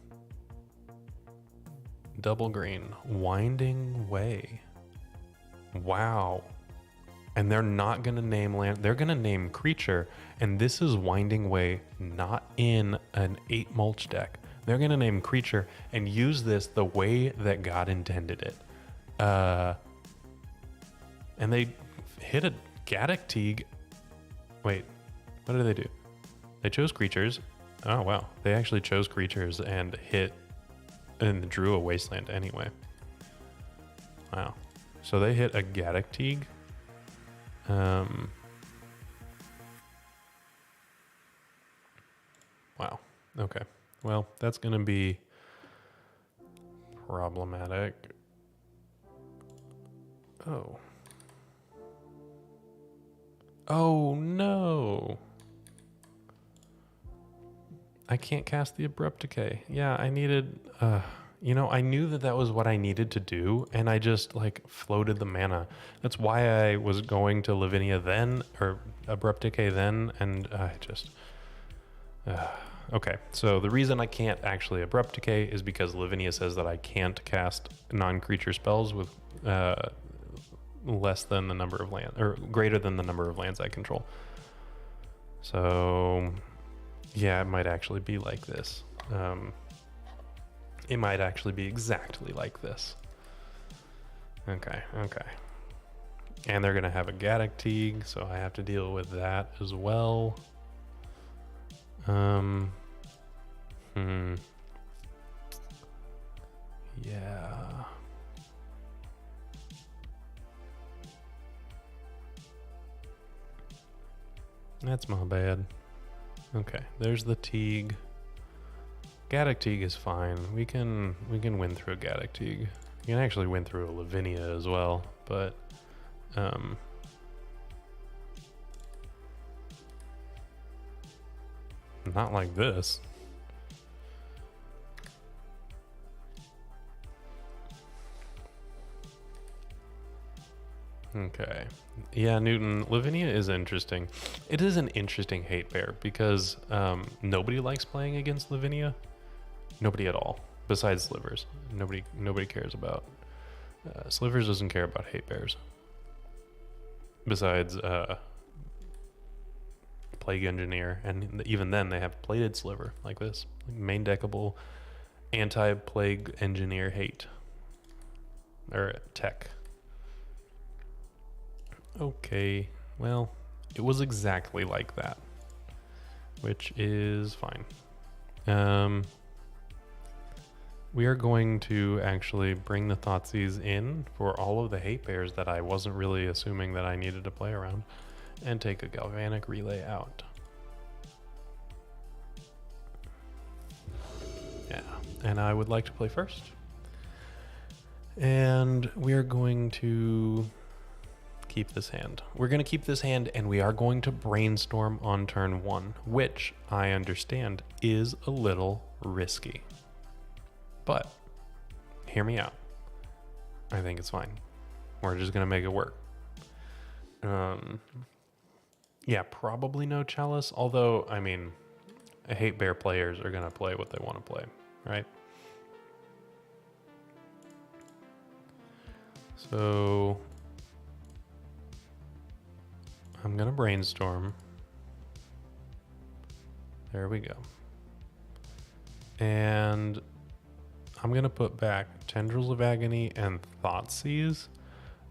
Double green. Winding Way. Wow. And they're not going to name land. They're going to name creature. And this is Winding Way, not in an 8 mulch deck. They're going to name creature and use this the way that God intended it. And they hit a Gaddock Teague. Wait, what did they do? They chose creatures. Oh, wow. They actually chose creatures and hit and drew a Wasteland anyway. Wow. So they hit a Gaddock Teague. Wow. Okay. Well, that's going to be problematic. Oh. Oh, no. I can't cast the Abrupt Decay. Yeah, I needed... I knew that was what I needed to do, and I just, floated the mana. That's why I was going to Lavinia then, or Abrupt Decay then, and I just... Okay, so the reason I can't actually Abrupt Decay is because Lavinia says that I can't cast non-creature spells with less than the number of lands, or greater than the number of lands I control. So, yeah, it might actually be like this. It might actually be exactly like this. Okay. And they're going to have a Gaddock Teague, so I have to deal with that as well. Yeah. That's my bad. Okay, there's the Teague. Gaddock Teague is fine. We can win through a Gaddock Teague. We can actually win through a Lavinia as well, but not like this. Okay. Yeah, Newton, Lavinia is interesting. It is an interesting hate bear because nobody likes playing against Lavinia. Nobody at all, besides Slivers. Nobody cares about. Slivers doesn't care about hate bears. Besides Plague Engineer, and even then they have Plated Sliver like this, main deckable anti-Plague Engineer hate or tech. Okay, well, it was exactly like that, which is fine. We are going to actually bring the Thoughtseize in for all of the hate bears that I wasn't really assuming that I needed to play around, and take a Galvanic Relay out. Yeah, and I would like to play first. And we are going to keep this hand. We're going to keep this hand, and we are going to brainstorm on turn 1, which I understand is a little risky. But hear me out. I think it's fine. We're just going to make it work. Yeah, probably no Chalice, although, I mean, hate bear players are going to play what they want to play, right? So I'm going to brainstorm. There we go. And I'm going to put back Tendrils of Agony and Thoughtseize.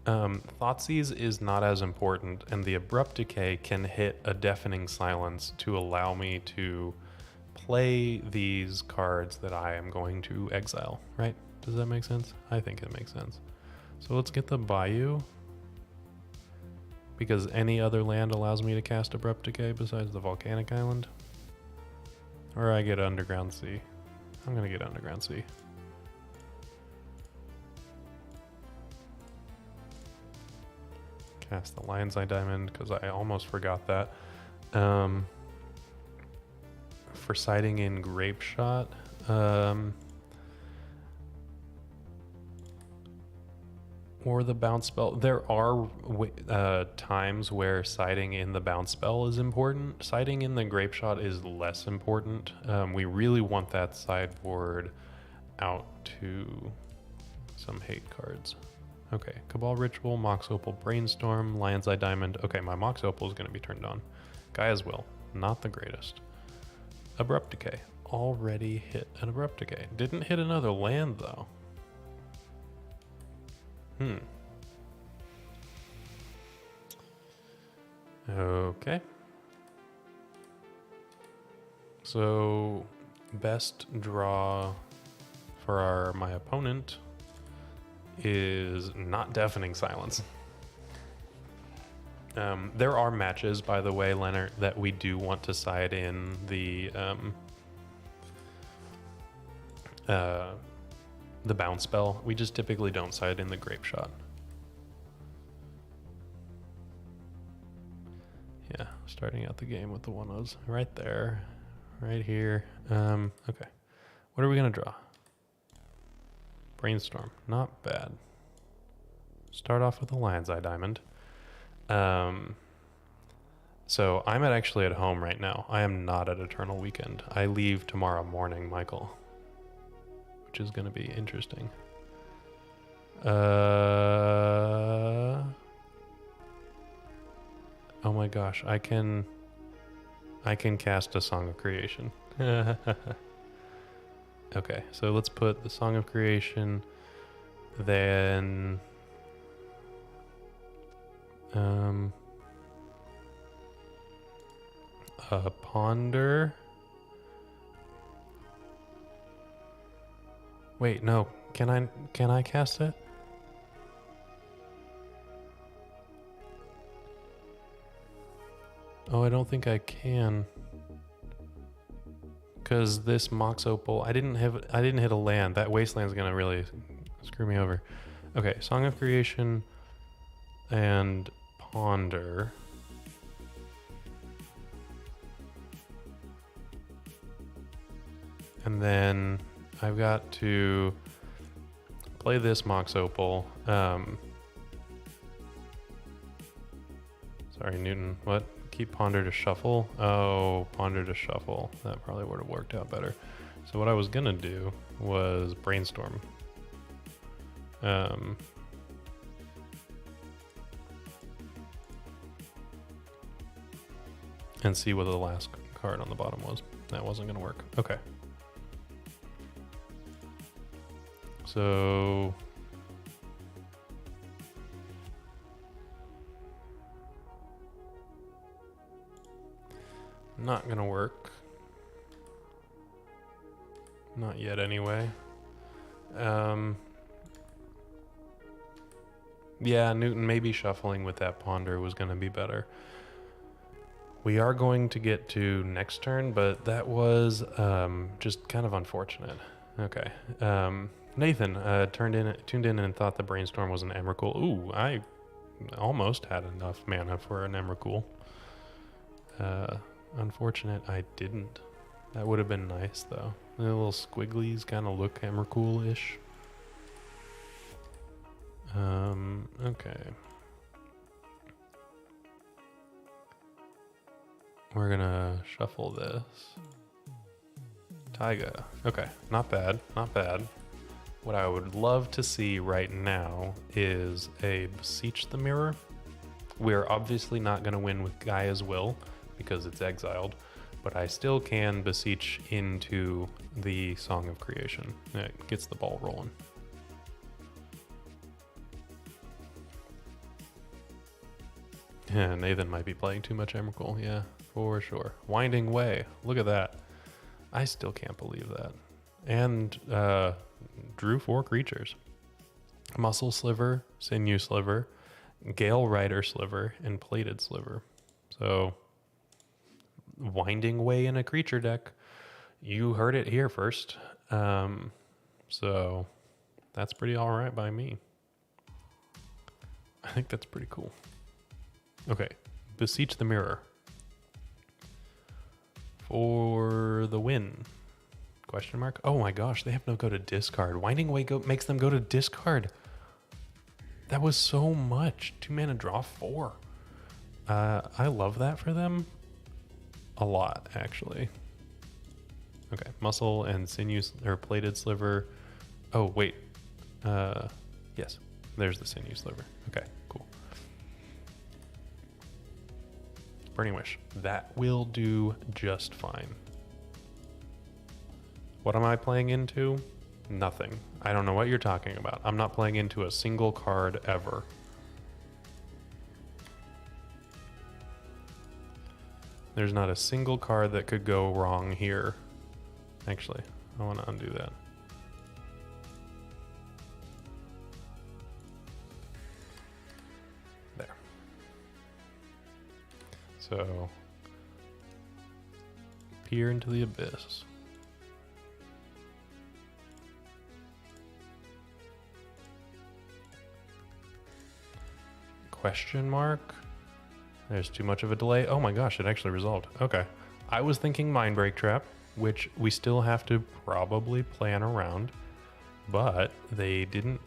Thoughtseize is not as important, and the Abrupt Decay can hit a Deafening Silence to allow me to play these cards that I am going to exile, right? Does that make sense? I think it makes sense. So let's get the Bayou, because any other land allows me to cast Abrupt Decay besides the Volcanic Island. Or I get Underground Sea. I'm going to get Underground Sea. Cast the Lion's Eye Diamond, because I almost forgot that. For siding in Grapeshot, or the bounce spell. There are times where siding in the bounce spell is important. Siding in the Grapeshot is less important. We really want that sideboard out to some hate cards. Okay, Cabal Ritual, Mox Opal, Brainstorm, Lion's Eye Diamond. Okay, my Mox Opal is going to be turned on. Gaea's Will, not the greatest. Abrupt Decay, already hit an Abrupt Decay. Didn't hit another land though. Okay. So, best draw for my opponent is not Deafening Silence. There are matches, by the way, Leonard, that we do want to side in the bounce spell. We just typically don't side in the Grapeshot. Yeah, starting out the game with the 1-0s right there, right here. Okay, what are we gonna draw? Brainstorm, not bad. Start off with a Lion's Eye Diamond. So I'm actually at home right now. I am not at Eternal Weekend. I leave tomorrow morning, Michael, which is going to be interesting. Oh my gosh, I can cast a Song of Creation. Okay, so let's put the Song of Creation, then Ponder. Wait, no. Can I cast it? Oh, I don't think I can. Cause this Mox Opal, I didn't hit a land. That Wasteland's gonna really screw me over. Okay, Song of Creation and Ponder. And then I've got to play this Mox Opal. Sorry, Newton. What? Keep Ponder to shuffle? Oh, Ponder to shuffle. That probably would have worked out better. So what I was gonna do was Brainstorm. And see what the last card on the bottom was. That wasn't gonna work. Okay. So not gonna work. Not yet anyway. Yeah, Newton, maybe shuffling with that Ponder was gonna be better. We are going to get to next turn, but that was just kind of unfortunate. Okay. Nathan tuned in and thought the Brainstorm was an Emrakul. Ooh, I almost had enough mana for an Emrakul. Unfortunate I didn't. That would have been nice though. The little squigglies kind of look Emrakul-ish. Okay. We're gonna shuffle this. Taiga. Okay, not bad, not bad. What I would love to see right now is a Beseech the Mirror. We're obviously not going to win with Gaea's Will because it's exiled, but I still can Beseech into the Song of Creation. It gets the ball rolling. Yeah, Nathan might be playing too much Emrakul, yeah, for sure. Winding Way, look at that. I still can't believe that. And drew 4 creatures. Muscle Sliver, Sinew Sliver, Gale Rider Sliver, and Plated Sliver. So, Winding Way in a creature deck. You heard it here first. So, that's pretty alright by me. I think that's pretty cool. Okay, Beseech the Mirror. For the win. Question mark? Oh my gosh, they have no go to discard. Winding Way makes them go to discard. That was so much. 2 mana, draw 4. I love that for them a lot, actually. Okay, muscle and sinew, or plated sliver. Oh, wait. Yes, there's the sinew sliver. Okay, cool. Burning Wish. That will do just fine. What am I playing into? Nothing. I don't know what you're talking about. I'm not playing into a single card ever. There's not a single card that could go wrong here. Actually, I want to undo that. There. So, peer into the abyss. Question mark? There's too much of a delay. Oh my gosh, it actually resolved. Okay. I was thinking Mindbreak Trap, which we still have to probably plan around, but they didn't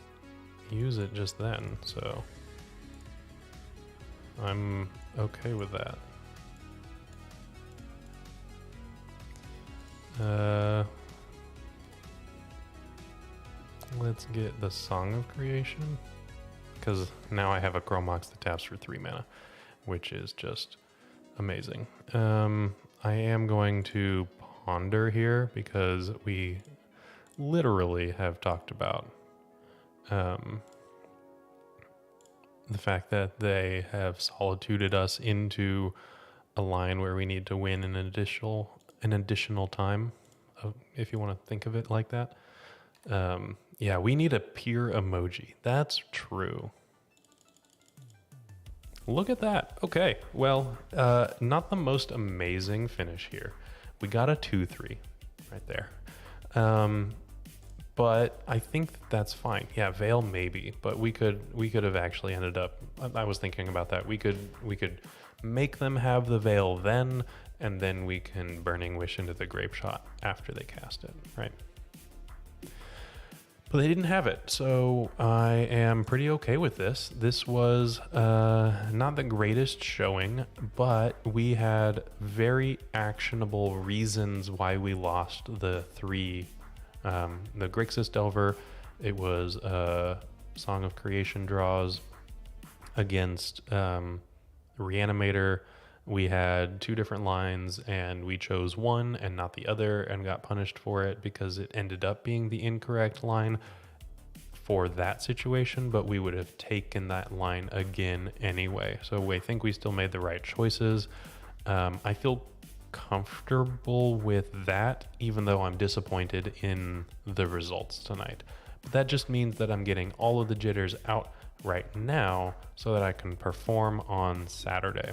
use it just then, so I'm okay with that. Let's get the Song of Creation, because now I have a Chromox that taps for 3 mana, which is just amazing. I am going to ponder here because we literally have talked about the fact that they have solituded us into a line where we need to win an additional time, if you want to think of it like that. Yeah, we need a peer emoji. That's true. Look at that. Okay, well, not the most amazing finish here. We got a 2-3 right there. But I think that's fine. Yeah, Veil maybe, but we could have actually ended up, I was thinking about that. We could make them have the Veil then, and then we can Burning Wish into the Grapeshot after they cast it, right? But they didn't have it, so I am pretty okay with this. This was not the greatest showing, but we had very actionable reasons why we lost the 3. The Grixis Delver, it was Song of Creation draws against Reanimator. We had 2 different lines, and we chose one and not the other and got punished for it because it ended up being the incorrect line for that situation, but we would have taken that line again anyway. So I think we still made the right choices. I feel comfortable with that, even though I'm disappointed in the results tonight. But that just means that I'm getting all of the jitters out right now so that I can perform on Saturday.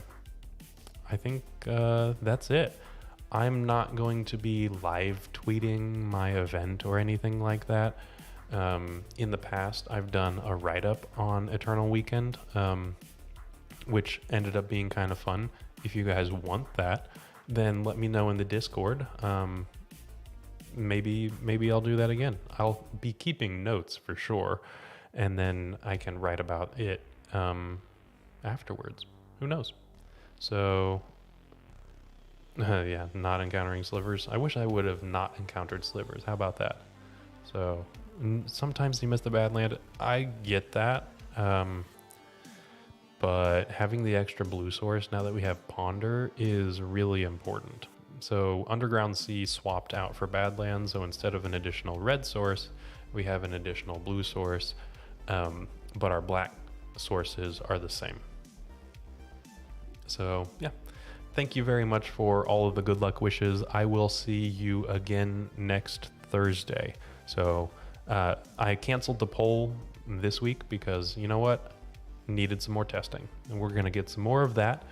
I think that's it. I'm not going to be live tweeting my event or anything like that. In the past, I've done a write-up on Eternal Weekend, which ended up being kind of fun. If you guys want that, then let me know in the Discord. Maybe I'll do that again. I'll be keeping notes for sure, and then I can write about it afterwards. Who knows? So, yeah, not encountering slivers. I wish I would have not encountered slivers. How about that? So, sometimes you miss the bad land. I get that. But having the extra blue source now that we have Ponder is really important. So, Underground Sea swapped out for Badlands. So, instead of an additional red source, we have an additional blue source. But our black sources are the same. So, yeah, thank you very much for all of the good luck wishes. I will see you again next Thursday. So, I canceled the poll this week because, you know what? Needed some more testing. And we're going to get some more of that,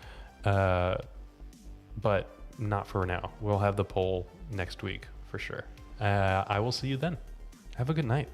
but not for now. We'll have the poll next week for sure. I will see you then. Have a good night.